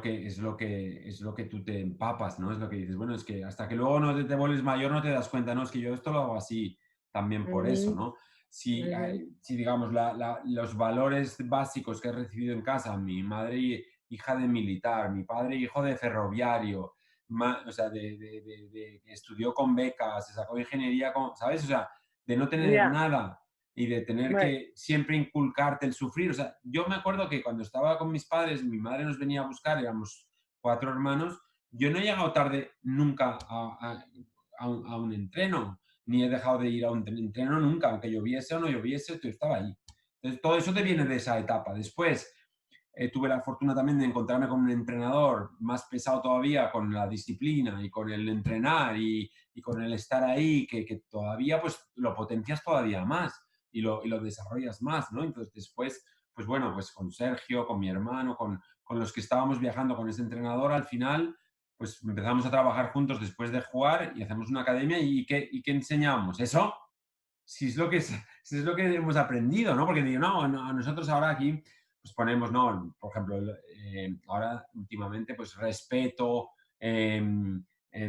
que tú te empapas, ¿no? Es lo que dices, bueno, es que hasta que luego no te vuelves mayor no te das cuenta, no, es que yo esto lo hago así también por eso, Ujú, ¿no? Si, ujú, si digamos, los valores básicos que he recibido en casa, mi madre hija de militar, mi padre hijo de ferroviario, o sea, que estudió con becas, se sacó ingeniería, ¿sabes? O sea, de no tener ya, nada y de tener right, que siempre inculcarte el sufrir. O sea, yo me acuerdo que cuando estaba con mis padres, mi madre nos venía a buscar, éramos 4 hermanos, yo no he llegado tarde nunca a un entreno, ni he dejado de ir a un entreno nunca, aunque lloviese o no lloviese, yo estaba ahí. Entonces, todo eso te viene de esa etapa. Después, tuve la fortuna también de encontrarme con un entrenador más pesado todavía con la disciplina y con el entrenar y con el estar ahí, que todavía pues lo potencias todavía más y lo desarrollas más, ¿no? Entonces después, pues bueno, pues con Sergio, con mi hermano, con los que estábamos viajando con ese entrenador, al final pues empezamos a trabajar juntos después de jugar y hacemos una academia y ¿qué enseñamos? Eso, si es lo que hemos aprendido, ¿no? Porque digo, no, nosotros ahora aquí pues ponemos, ¿no? Por ejemplo, ahora últimamente, pues respeto,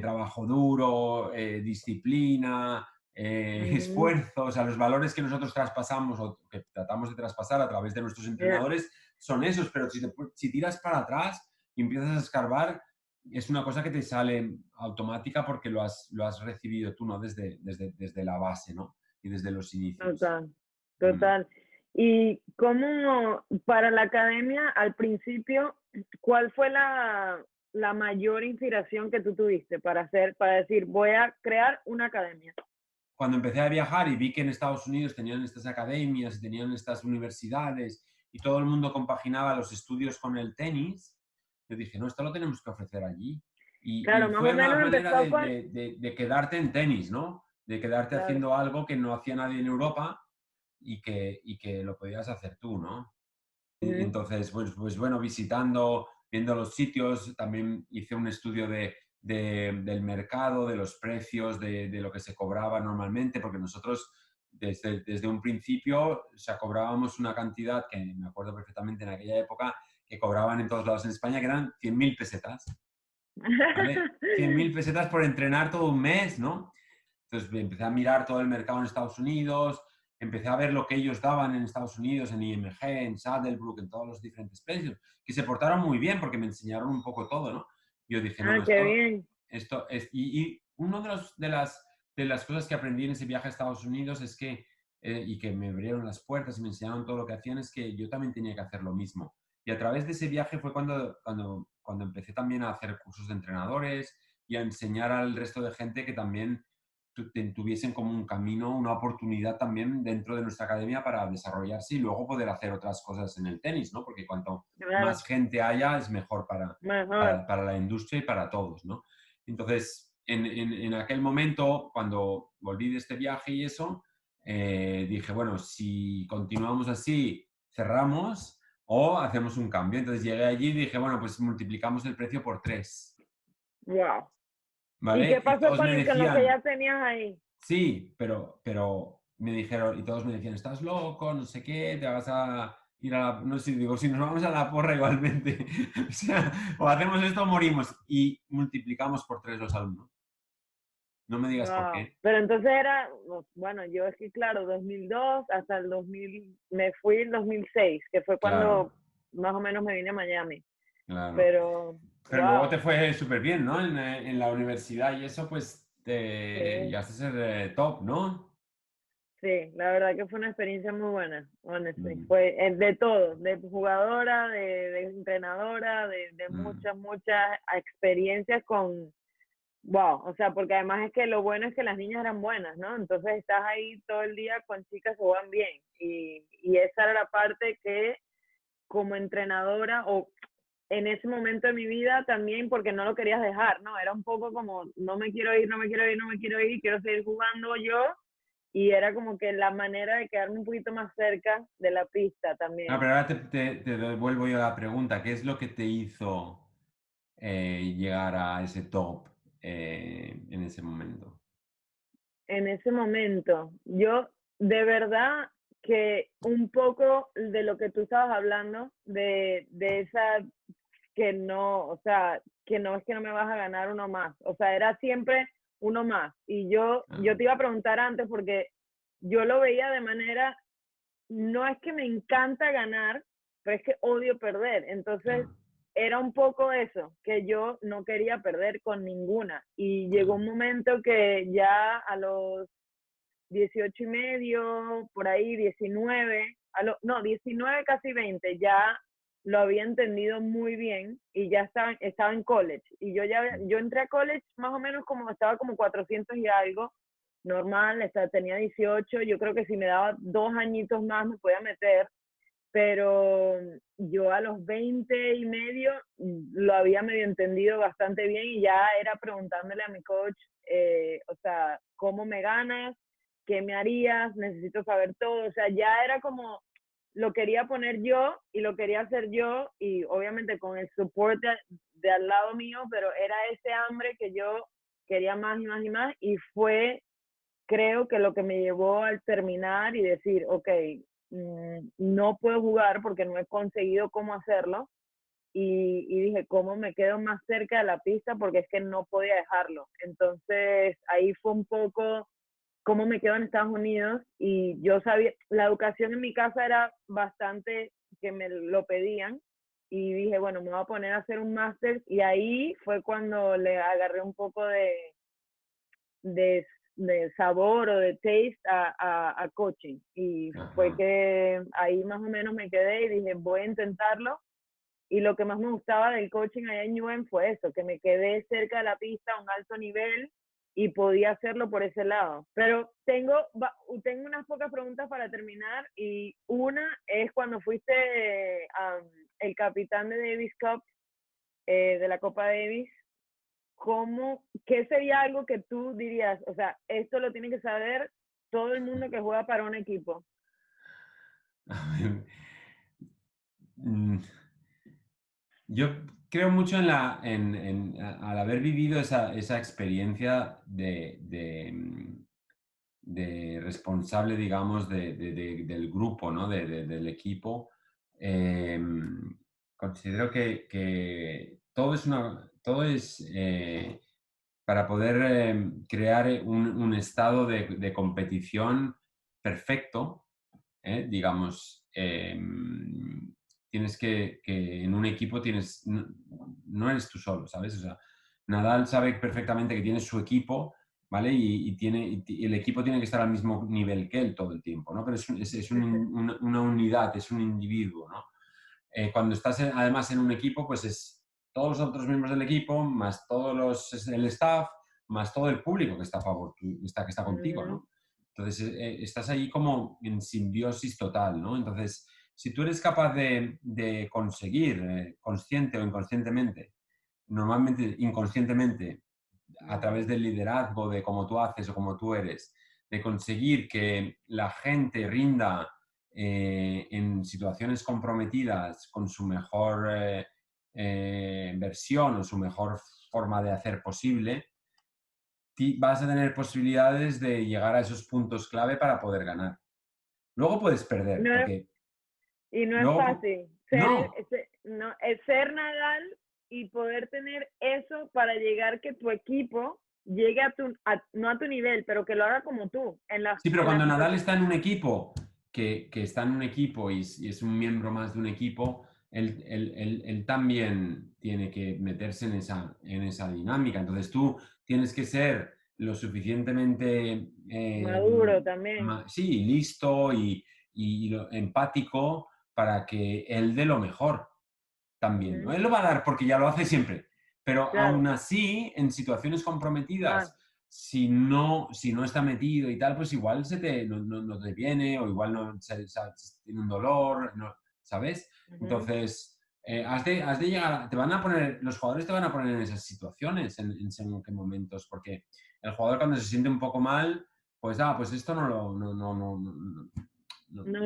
trabajo duro, disciplina, ujú, esfuerzo, o sea, los valores que nosotros traspasamos o que tratamos de traspasar a través de nuestros ya, entrenadores son esos, pero si tiras para atrás y empiezas a escarbar, es una cosa que te sale automática porque lo has recibido tú, ¿no? Desde la base, ¿no? Y desde los inicios. total, Mm. total. ¿Y cómo, para la academia, al principio, cuál fue la mayor inspiración que tú tuviste para decir, voy a crear una academia? Cuando empecé a viajar y vi que en Estados Unidos tenían estas academias, tenían estas universidades y todo el mundo compaginaba los estudios con el tenis, yo dije, no, esto lo tenemos que ofrecer allí. Y Claro, más o fue una menos manera empezó de, con, de- de- de quedarte en tenis, ¿no? De quedarte claro, haciendo algo que no hacía nadie en Europa y que lo podías hacer tú, ¿no? ujú, Entonces, pues bueno, visitando, viendo los sitios, también hice un estudio del mercado, de los precios, de lo que se cobraba normalmente, porque nosotros desde un principio, o sea, cobrábamos una cantidad que me acuerdo perfectamente en aquella época, que cobraban en todos lados en España, que eran 100.000 pesetas, ¿vale? 100.000 pesetas por entrenar todo un mes, ¿no? Entonces empecé a mirar todo el mercado en Estados Unidos, empecé a ver lo que ellos daban en Estados Unidos, en IMG, en Saddlebrook, en todos los diferentes precios, que se portaron muy bien porque me enseñaron un poco todo, ¿no? Yo dije, no, Ah, no, qué esto, bien. esto es... Y una de las cosas que aprendí en ese viaje a Estados Unidos es que, y que me abrieron las puertas y me enseñaron todo lo que hacían, es que yo también tenía que hacer lo mismo. Y a través de ese viaje fue cuando empecé también a hacer cursos de entrenadores y a enseñar al resto de gente que también tuviesen como un camino, una oportunidad también dentro de nuestra academia para desarrollarse y luego poder hacer otras cosas en el tenis, ¿no? Porque cuanto Claro, más gente haya, es mejor para, mejor. para, para la industria y para todos, ¿no? Entonces, en aquel momento, cuando volví de este viaje y eso, dije, bueno, si continuamos así, cerramos o hacemos un cambio. Entonces llegué allí y dije, bueno, pues multiplicamos el precio por 3, Wow. ¿Y qué ¿vale? Y pasó todos me con lo que decían, ya tenías ahí? sí, pero me dijeron, y todos me decían, estás loco, no sé qué, te vas a ir a la... No sé, digo, si nos vamos a la porra igualmente. O sea, o hacemos esto o morimos. Y multiplicamos por 3 los alumnos. No me digas por Wow. qué. Pero entonces era, bueno, yo es que claro, 2002 hasta el 2000, me fui en 2006, que fue cuando Claro, más o menos me vine a Miami. claro. Pero, Pero luego te wow, fue súper bien, ¿no? En la universidad y eso, pues, te sí, llegaste a ser top, ¿no? sí, la verdad que fue una experiencia muy buena, honestly. Mm, Fue de todo, de jugadora, de entrenadora, de mm, muchas experiencias con, wow, o sea, porque además es que lo bueno es que las niñas eran buenas, ¿no? Entonces estás ahí todo el día con chicas que juegan bien y esa era la parte que como entrenadora o en ese momento de mi vida también porque no lo querías dejar, ¿no? Era un poco como, no me quiero ir, no me quiero ir, no me quiero ir, quiero seguir jugando yo. Y era como que la manera de quedarme un poquito más cerca de la pista No, también. pero ahora te devuelvo yo la pregunta. ¿Qué es lo que te hizo llegar a ese top en ese momento? En ese momento, yo de verdad que un poco de lo que tú estabas hablando, de esa que no, o sea, que no es que no me vas a ganar uno más, o sea, era siempre uno más. Y yo Ah, te iba a preguntar antes porque yo lo veía de manera, no es que me encanta ganar, pero es que odio perder. Entonces, ah, era un poco eso, que yo no quería perder con ninguna. Y llegó ah, un momento que ya a los 18 y medio, por ahí 19, no, 19 casi 20, ya lo había entendido muy bien y ya estaba en college. Y yo entré a college más o menos como estaba como 400 y algo, normal, tenía 18, yo creo que si me daba 2 añitos más me podía meter, pero yo a los 20 y medio lo había medio entendido bastante bien y ya era preguntándole a mi coach, o sea, ¿cómo me ganas? ¿Qué me harías? Necesito saber todo. O sea, ya era como, lo quería poner yo y lo quería hacer yo y obviamente con el support de al lado mío, pero era ese hambre que yo quería más y más y más y fue, creo que lo que me llevó al terminar y decir, ok, no puedo jugar porque no he conseguido cómo hacerlo. Y dije, ¿cómo me quedo más cerca de la pista? Porque es que no podía dejarlo. Entonces, ahí fue un poco cómo me quedo en Estados Unidos. Y yo sabía, la educación en mi casa era bastante que me lo pedían. Y dije, bueno, me voy a poner a hacer un máster. Y ahí fue cuando le agarré un poco de, de sabor o de taste a coaching. Y fue ajá. que ahí más o menos me quedé y dije, voy a intentarlo. Y lo que más me gustaba del coaching allá en UM fue eso, que me quedé cerca de la pista a un alto nivel y podía hacerlo por ese lado. Pero tengo unas pocas preguntas para terminar y una es cuando fuiste el capitán de Davis Cup, de la Copa Davis, ¿qué sería algo que tú dirías? O sea, esto lo tiene que saber todo el mundo que juega para un equipo. Mm, Yo creo mucho en al haber vivido esa experiencia de responsable, digamos, del grupo, ¿no? Del equipo. Considero que todo es para poder crear un estado de competición perfecto, digamos, tienes que en un equipo no eres tú solo, ¿sabes? O sea, Nadal sabe perfectamente que tiene su equipo, ¿vale? Y el equipo tiene que estar al mismo nivel que él todo el tiempo, ¿no? Pero una unidad, es un individuo, ¿no? Cuando estás además en un equipo, pues es todos los otros miembros del equipo, más el staff, más todo el público que está a favor, que está contigo, ¿no? Entonces, estás ahí como en simbiosis total, ¿no? Entonces, si tú eres capaz de conseguir, consciente o inconscientemente, normalmente inconscientemente, a través del liderazgo, de cómo tú haces o cómo tú eres, de conseguir que la gente rinda en situaciones comprometidas con su mejor versión o su mejor forma de hacer posible, vas a tener posibilidades de llegar a esos puntos clave para poder ganar. Luego puedes perder, No, porque y no es luego... fácil No, no, es ser Nadal y poder tener eso para llegar que tu equipo llegue no a tu nivel, pero que lo haga como tú, sí, pero en la cuando Nadal situación. está en un equipo, que está en un equipo y es un miembro más de un equipo, él también tiene que meterse en esa dinámica. Entonces tú tienes que ser lo suficientemente, Maduro también. sí, listo y empático para que él dé lo mejor también, ¿no? Ujú, Él lo va a dar porque ya lo hace siempre, pero claro. aún así, en situaciones Más. comprometidas, si no está metido y tal, pues igual no te viene o igual no tiene un dolor, ¿no? ¿Sabes? Ujú. Entonces, has de llegar, los jugadores te van a poner en esas situaciones en según qué momentos, porque el jugador cuando se siente un poco mal, pues, pues esto No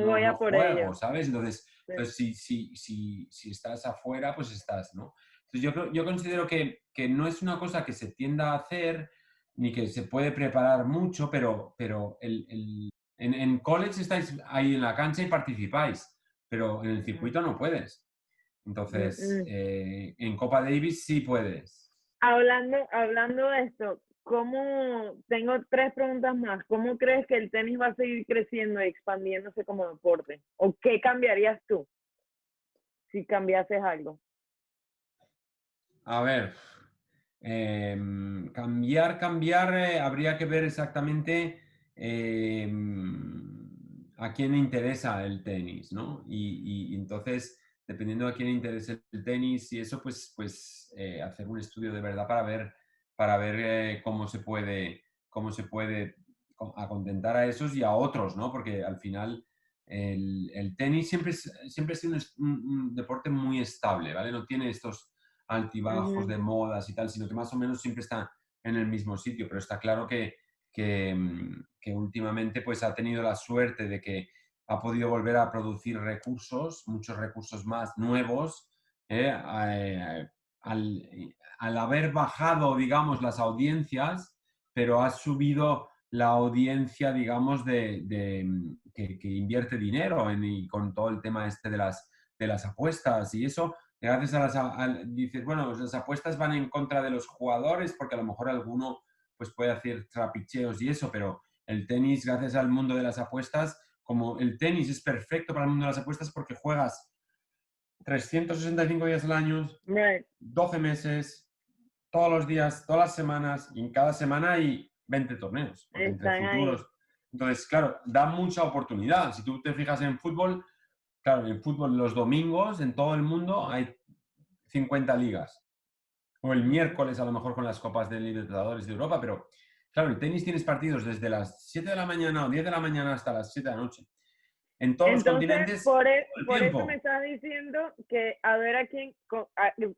voy no a por juego, ello. ¿sabes? Entonces, Sí. si estás afuera, pues estás, ¿no? Entonces yo considero que no es una cosa que se tienda a hacer, ni que se puede preparar mucho, pero en college estáis ahí en la cancha y participáis, pero en el Mm, circuito no puedes. mm, Entonces, mm. en Copa Davis sí puedes. Hablando de esto, tengo tres preguntas más. ¿Cómo crees que el tenis va a seguir creciendo y expandiéndose como deporte? ¿O qué cambiarías tú si cambiases algo? A ver, cambiar, habría que ver exactamente a quién le interesa el tenis, ¿no? Y entonces, dependiendo a quién le interese el tenis y eso, pues hacer un estudio de verdad para ver cómo se puede acontentar a esos y a otros, ¿no? Porque al final el tenis siempre ha sido un deporte muy estable, ¿vale? No tiene estos altibajos Ujú. de modas y tal, sino que más o menos siempre está en el mismo sitio, pero está claro que últimamente pues ha tenido la suerte de que ha podido volver a producir recursos, muchos recursos más nuevos, al, al haber bajado, digamos, las audiencias, pero ha subido la audiencia, digamos, que invierte dinero y con todo el tema este de las apuestas y eso, gracias dices, bueno, las apuestas van en contra de los jugadores porque a lo mejor alguno pues puede hacer trapicheos y eso, pero el tenis, gracias al mundo de las apuestas, como el tenis es perfecto para el mundo de las apuestas porque juegas 365 días al año, Right. 12 meses, todos los días, todas las semanas, y en cada semana hay 20 torneos, porque entre Están ahí. futuros. Entonces, claro, da mucha oportunidad. Si tú te fijas en fútbol, claro, en fútbol los domingos en todo el mundo hay 50 ligas. O el Ujú. miércoles a lo mejor con las copas de Libertadores de Europa, pero claro, el tenis tienes partidos desde las 7 de la mañana o 10 de la mañana hasta las 7 de la noche. En todos los Entonces, continentes, todo el por eso me tiempo. estás diciendo que a ver a quién,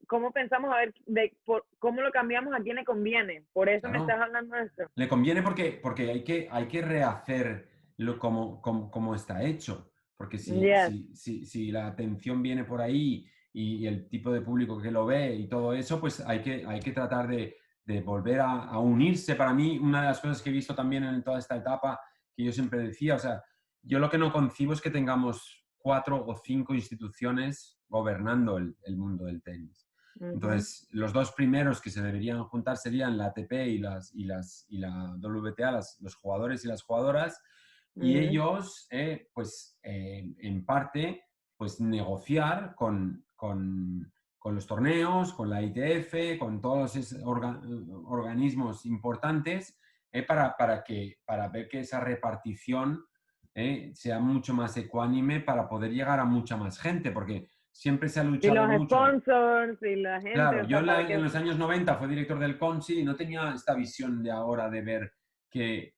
cómo pensamos, a ver, cómo lo cambiamos, a quién le conviene. Por eso me estás Claro. hablando de esto. Le conviene porque hay que rehacer como está hecho. Porque Yes. si la atención viene por ahí y el tipo de público que lo ve y todo eso, pues hay que tratar de volver a unirse. Para mí, una de las cosas que he visto también en toda esta etapa, que yo siempre decía, o sea, yo lo que no concibo es que tengamos 4 o 5 instituciones gobernando el mundo del tenis. Ujú, Entonces, los dos primeros que se deberían juntar serían la ATP y la WTA, los jugadores y las jugadoras, y ujú. ellos, en parte, pues negociar con los torneos, con la ITF, con todos esos organismos importantes, para ver que esa repartición sea mucho más ecuánime para poder llegar a mucha más gente, porque siempre se ha Y luchado los mucho. sponsors y la gente, Claro, o yo sea, para en que... los años 90 fui director del CONSI y no tenía esta visión de ahora de ver que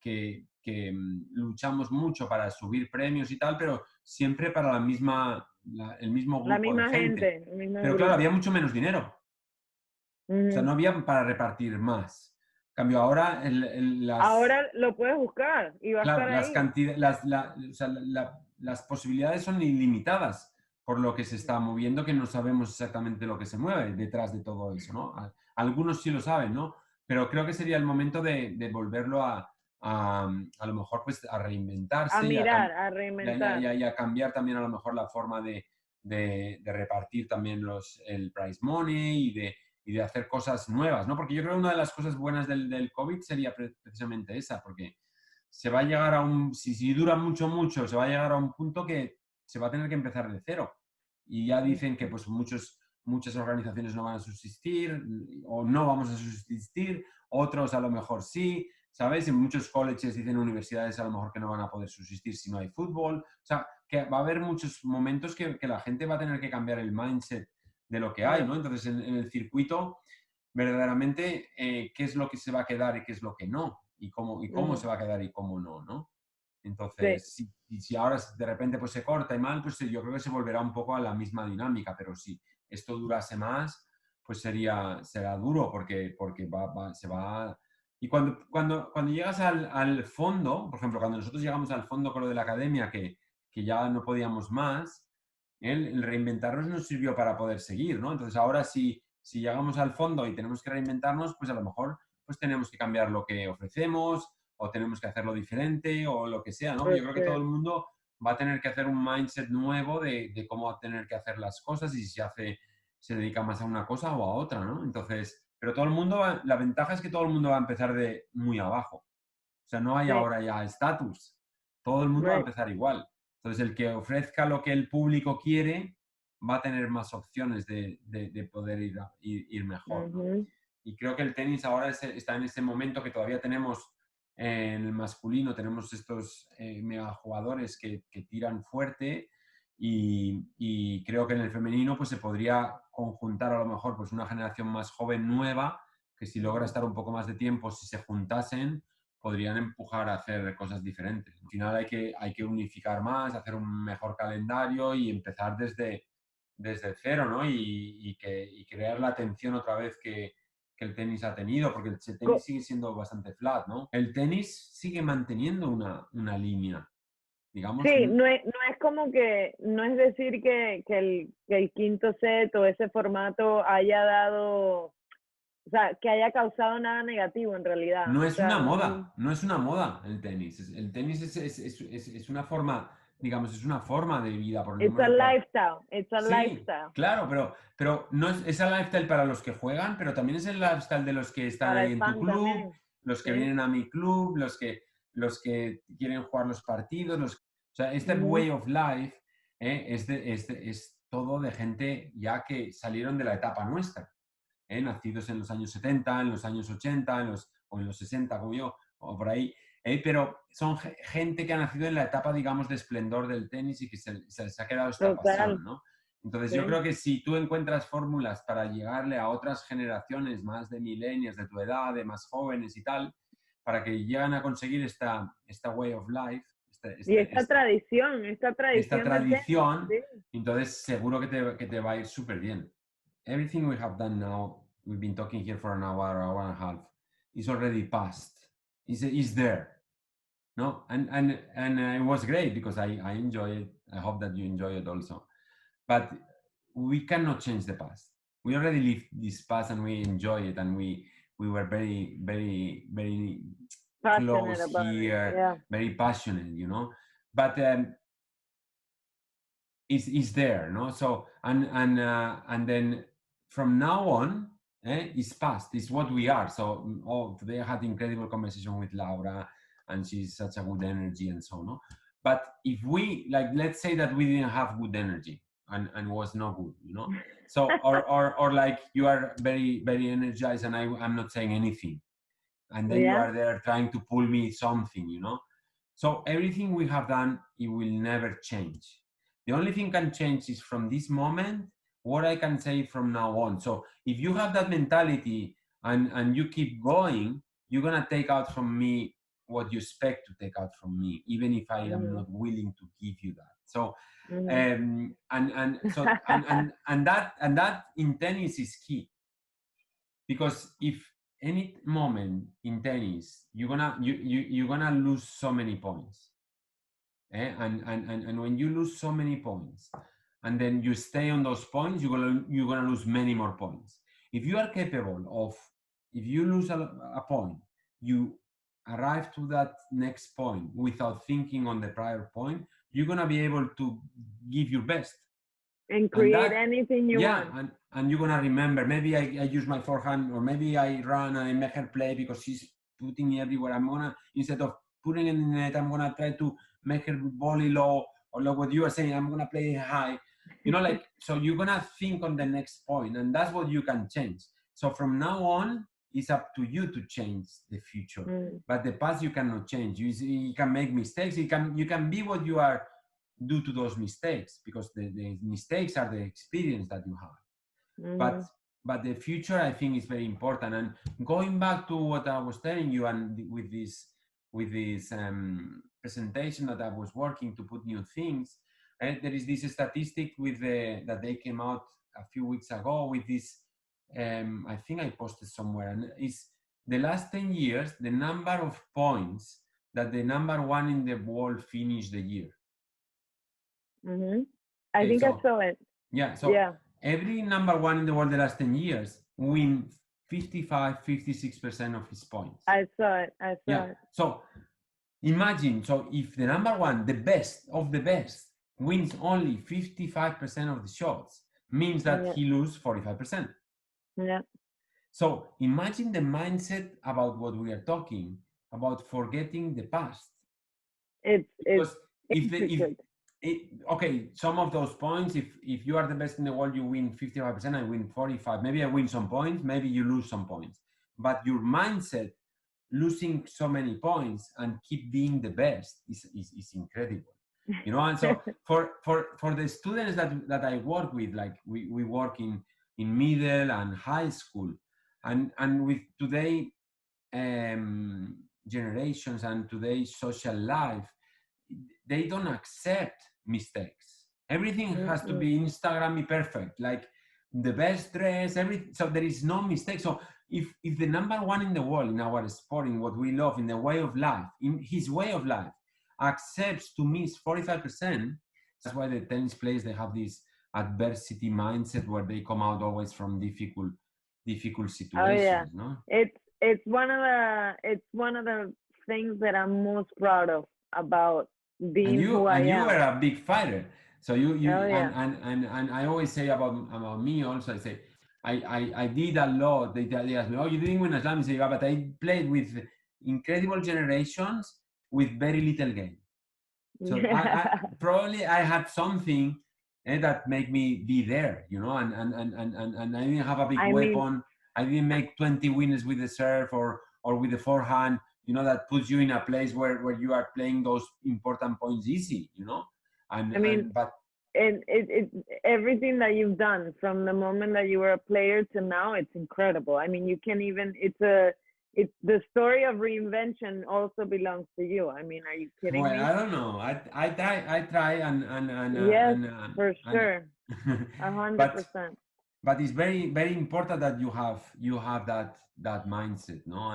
luchamos mucho para subir premios y tal, pero siempre para el mismo La grupo de misma gente. gente, el mismo Pero claro, había grupo. mucho menos dinero. O sea, Ujú. no había para repartir más. En cambio, ahora Ahora lo puedes buscar y va a claro, estar ahí. o sea, las posibilidades son ilimitadas por lo que se está moviendo, que no sabemos exactamente lo que se mueve detrás de todo eso, ¿no? Algunos sí lo saben, ¿no? Pero creo que sería el momento de volverlo a lo mejor pues a A reinventarse mirar, a reinventar. y a cambiar también a lo mejor la forma de repartir también el prize money y de hacer cosas nuevas, ¿no? Porque yo creo que una de las cosas buenas del COVID sería precisamente esa, porque se va a llegar si dura mucho, se va a llegar a un punto que se va a tener que empezar de cero. Y ya dicen que Ujú. pues muchas organizaciones no van a subsistir o no vamos a subsistir, otros a lo mejor sí, ¿sabes? En muchos colleges dicen universidades a lo mejor que no van a poder subsistir si no hay fútbol. O sea, que va a haber muchos momentos que la gente va a tener que cambiar el mindset de lo que hay, Yeah. ¿no? Entonces, en el circuito verdaderamente qué es lo que se va a quedar y qué es lo que no, y cómo Ujú. se va a quedar y cómo no, ¿no? Sí, Entonces, si ahora de repente pues se corta y mal, pues yo creo que se volverá un poco a la misma dinámica, pero si esto durase más, pues será duro porque se va... Y cuando llegas al fondo, por ejemplo, cuando nosotros llegamos al fondo con lo de la academia, que ya no podíamos más, el reinventarnos nos sirvió para poder seguir, ¿no? Entonces ahora si llegamos al fondo y tenemos que reinventarnos, pues a lo mejor pues tenemos que cambiar lo que ofrecemos o tenemos que hacerlo diferente o lo que sea, ¿no? Yo creo que todo el porque mundo va a tener que hacer un mindset nuevo de cómo va a tener que hacer las cosas y si se dedica más a una cosa o a otra, ¿no? Entonces, pero todo el mundo, la ventaja es que todo el mundo va a empezar de muy abajo. O sea, no hay sí, ahora ya estatus. Todo el mundo va a right. empezar igual. Entonces, el que ofrezca lo que el público quiere va a tener más opciones de poder ir mejor, ¿no? Ujú. Y creo que el tenis ahora está en ese momento que todavía tenemos en el masculino, tenemos estos mega jugadores que tiran fuerte y creo que en el femenino pues se podría conjuntar a lo mejor pues una generación más joven nueva que si logra estar un poco más de tiempo, si se juntasen, podrían empujar a hacer cosas diferentes. Al final hay que unificar más, hacer un mejor calendario y empezar desde cero, ¿no? Y crear la atención otra vez que el tenis ha tenido, porque el tenis Co- sigue siendo bastante flat, ¿no? El tenis sigue manteniendo una línea, digamos. Sí, no es como que, no es decir que el quinto set o ese formato haya dado, o sea, que haya causado nada negativo en realidad. No O es sea, una moda, no es una moda el tenis. El tenis es una forma, digamos, es una forma de vida por el it's a número de... lifestyle, it's a Sí, lifestyle claro, pero no es el lifestyle para los que juegan, pero también es el lifestyle de los que están para ahí el en tu fan club, también, los que ¿sí? vienen a mi club, los que quieren jugar los partidos. O sea, este Ujú. way of life es todo de gente ya que salieron de la etapa nuestra, nacidos en los años 70, en los años 80, o en los 60, como yo, o por ahí. Pero son gente que ha nacido en la etapa, digamos, de esplendor del tenis y que se ha quedado esta Total, pasión, ¿no? Entonces yo sí. creo que si tú encuentras fórmulas para llegarle a otras generaciones más de millennials de tu edad, de más jóvenes y tal, para que lleguen a conseguir esta way of life, Y esta esta tradición del tenis, tradición, sí. entonces seguro que te va a ir súper bien. Everything we have done now, we've been talking here for an hour and a half, is already past. Is there, no? And it was great because I enjoy it. I hope that you enjoy it also. But we cannot change the past. We already lived this past and we enjoy it, and we were very, very, very Passionate close about it, here, yeah. very passionate, you know. But is there, no? So and then from now on, it's past. It's what we are. So today I had incredible conversation with Laura, and she's such a good energy and so on. No? But if we like, let's say that we didn't have good energy and was no good, you know. So or like you are very very energized and I'm not saying anything, and then you Yeah. are there trying to pull me something, you know. So everything we have done, it will never change. The only thing can change is from this moment, what I can say from now on. So if you have that mentality and you keep going, you're gonna take out from me what you expect to take out from me, even if I am Mhm, not willing to give you that. So mhm. and that in tennis is key, because if any moment in tennis you're gonna lose so many points, and when you lose so many points and then you stay on those points, you're gonna lose many more points. If you are capable of, if you lose a point, you arrive to that next point without thinking on the prior point, you're gonna be able to give your best. And And create that, anything you yeah, want. and you're gonna remember, maybe I use my forehand, or maybe I run and I make her play because she's putting me everywhere. I'm gonna, instead of putting it in the net, I'm gonna try to make her volley low, or like what you are saying, I'm gonna play high, you know, like, so you're gonna think on the next point, and that's what you can change. So from now on, it's up to you to change the future, Mm, but the past you cannot change. You can make mistakes, you can be what you are due to those mistakes, because the mistakes are the experience that you have. but mhm. but the future, I think, is very important. And going back to what I was telling you, and with this presentation that I was working to put new things. And there is this statistic with that they came out a few weeks ago with this. I think I posted somewhere, and it's the last 10 years, the number of points that the number one in the world finished the year. I think I saw it. Yeah, so every number one in the world the last 10 years win 55-56% of his points. I saw it. It. So imagine, so if the number one, the best of the best, wins only 55% of the shots, means that he loses 45%. Yeah. So imagine the mindset about what we are talking about, forgetting the past. Okay, some of those points, if you are the best in the world, you win 55%, I win 45. Maybe I win some points, maybe you lose some points. But your mindset, losing so many points and keep being the best is incredible. You know, and so for the students that I work with, like we work in middle and high school, and with today generations and today's social life, they don't accept mistakes. Everything has to be Instagrammy perfect, like the best dress, everything. So there is no mistake. So if the number one in the world in our sport, in what we love, in the way of life, in his way of life, accepts to miss 45%, that's why the tennis players, they have this adversity mindset where they come out always from difficult situations. No? It's one of the things that I'm most proud of about being who I am. And you were a big fighter. So and I always say about me also, I say, I did a lot. They ask me, oh, you didn't win a slam. I say, yeah, but I played with incredible generations with very little game. So I probably I had something that made me be there, you know, and I didn't have a big weapon. I didn't make 20 winners with the serve or with the forehand, you know, that puts you in a place where you are playing those important points easy, you know. But everything that you've done from the moment that you were a player to now, it's incredible. I mean, you can even, it's the story of reinvention also belongs to you. I mean, are you kidding me? I don't know. I try and yes, for sure. 100%. But it's very, very important that you have that mindset, no?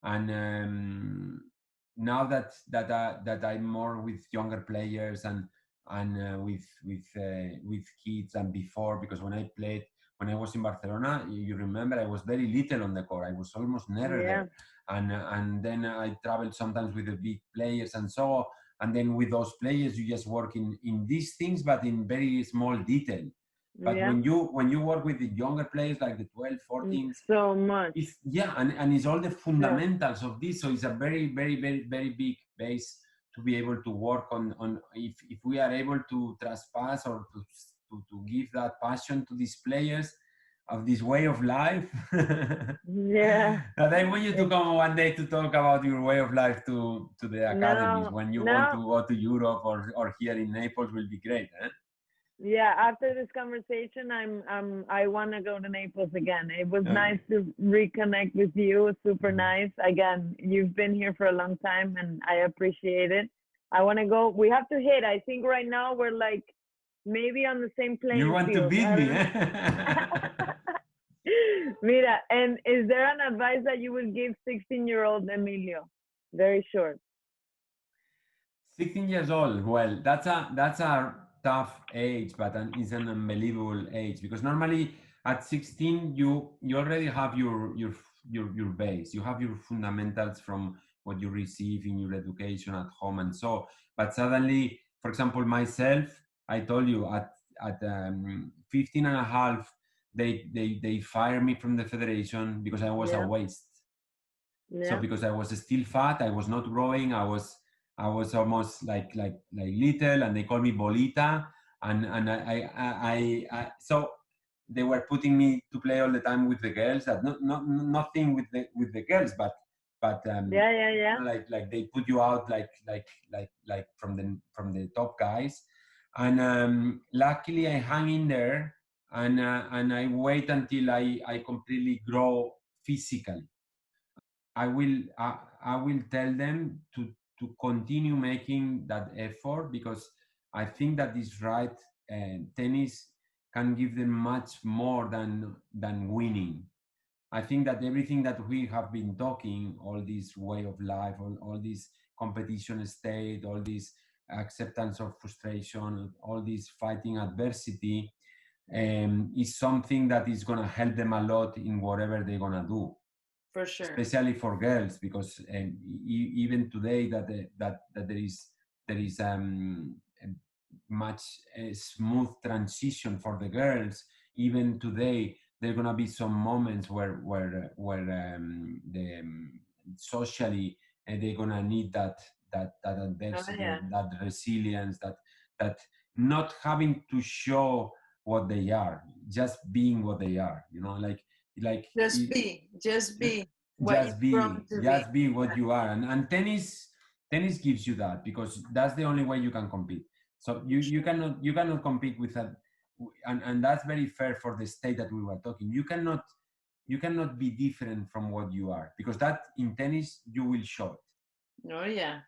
And now that I'm more with younger players and with kids than before, because when I was in Barcelona, you remember, I was very little on the court. I was almost never there. And then I traveled sometimes with the big players and so, and then with those players, you just work in these things, but in very small detail. But when you work with the younger players, like the 12, 14, so much. And it's all the fundamentals of this. So it's a very, very, very, very big base to be able to work on if we are able to trespass or to give that passion to these players of this way of life. I want you to come one day to talk about your way of life to the academies when you want to go to Europe or here in Naples will be great. Yeah, after this conversation, I want to go to Naples again. It was nice to reconnect with you. Super nice. Again, you've been here for a long time, and I appreciate it. I want to go. We have to hit. I think right now we're like maybe on the same playing field. You want to beat me, Mira, and is there an advice that you would give 16-year-old Emilio? Very short. 16 years old. Well, that's a tough age, but it's an unbelievable age, because normally at 16 you already have your base, you have your fundamentals from what you receive in your education at home and so. But suddenly, for example, myself, I told you at 15 and a half, they fired me from the federation because I was a waste. So because I was still fat, I was not growing, I was almost like little, and they called me Bolita, and I so they were putting me to play all the time with the girls. That nothing with the girls, but like they put you out like from the top guys, and luckily I hung in there, and I wait until I completely grow physically. I will tell them continue making that effort, because I think that is right. Tennis can give them much more than winning. I think that everything that we have been talking, all this way of life, all this competition state, all this acceptance of frustration, all this fighting adversity, is something that is going to help them a lot in whatever they're going to do. For sure. Especially for girls, because even today that there is a much smooth transition for the girls. Even today, there are gonna be some moments where socially they're gonna need that adversity, that resilience, that not having to show what they are, just being what they are. Like just be what you are. And tennis gives you that, because that's the only way you can compete. So you cannot compete with that, and that's very fair for the state that we were talking. You cannot be different from what you are, because that in tennis you will show it. Oh yeah.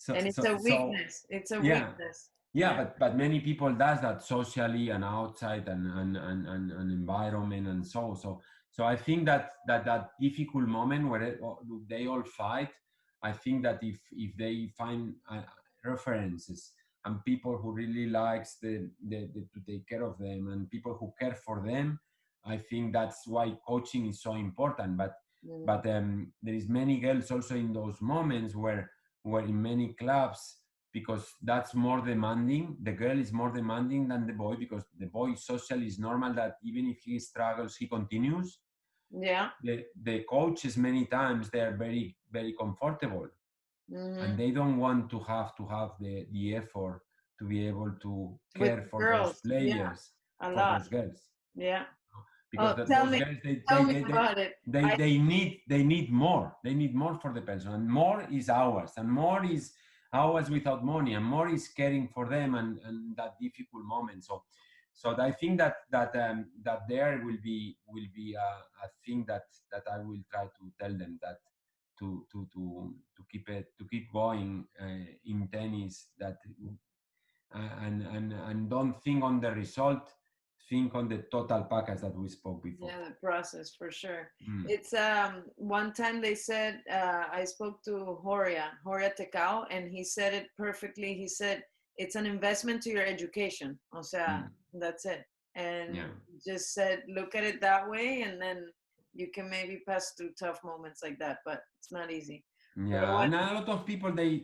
And it's a weakness. It's a weakness. Yeah, but many people does that socially and outside and environment and so I think that difficult moment where they all fight, I think that if they find references and people who really likes to take care of them and people who care for them, I think that's why coaching is so important. But there is many girls also in those moments where in many clubs, because that's more demanding. The girl is more demanding than the boy, because the boy socially is normal that even if he struggles, he continues. Yeah. The coaches many times they are very, very comfortable, and they don't want to have the effort to be able to care for those players, for those girls. Yeah. Because tell those me girls, about it. They need more. They need more for the person, and more is ours, and more is ours without money, and more is caring for them and that difficult moment. So I think that there will be a thing that I will try to tell them, that to keep going in tennis, that and don't think on the result, think on the total package that we spoke before. Yeah, the process, for sure. It's one time they said, I spoke to Horia Tecao, and he said it perfectly. He said it's an investment to your education. O sea, that's it. And just said, look at it that way, and then you can maybe pass through tough moments like that, but it's not easy. Yeah, and a lot of people they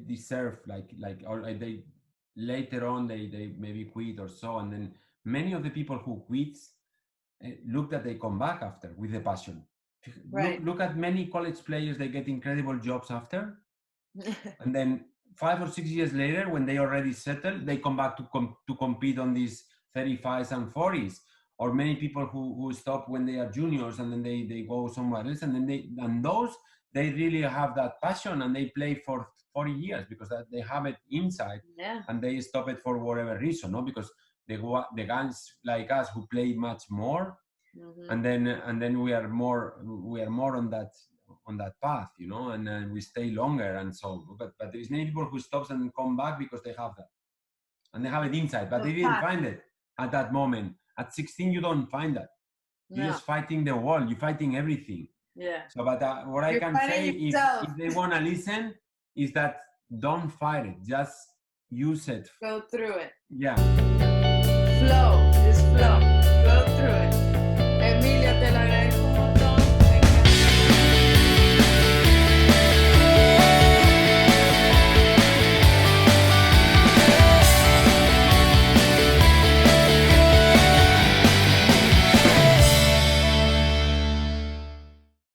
deserve or they later on they maybe quit or so, and then many of the people who quit look that they come back after with the passion. Right. Look at many college players, they get incredible jobs after, and then 5 or 6 years later, when they already settled, they come back to compete on these 35s and 40s. Or many people who stop when they are juniors, and then they go somewhere else, and then those they really have that passion, and they play for 40 years because they have it inside, and they stop it for whatever reason, no? Because the guys like us who play much more, and then we are more on that path, and then we stay longer, and so. But there's many people who stops and come back because they have that, and they have it inside, but they didn't find it at that moment. At 16, you don't find that. You're just fighting the world. You're fighting everything. Yeah. So, but what I can say, if they want to listen, is that don't fight it. Just use it. Go through it. Yeah. Flow. Just flow. Go through it. Emilio, te lo agradezco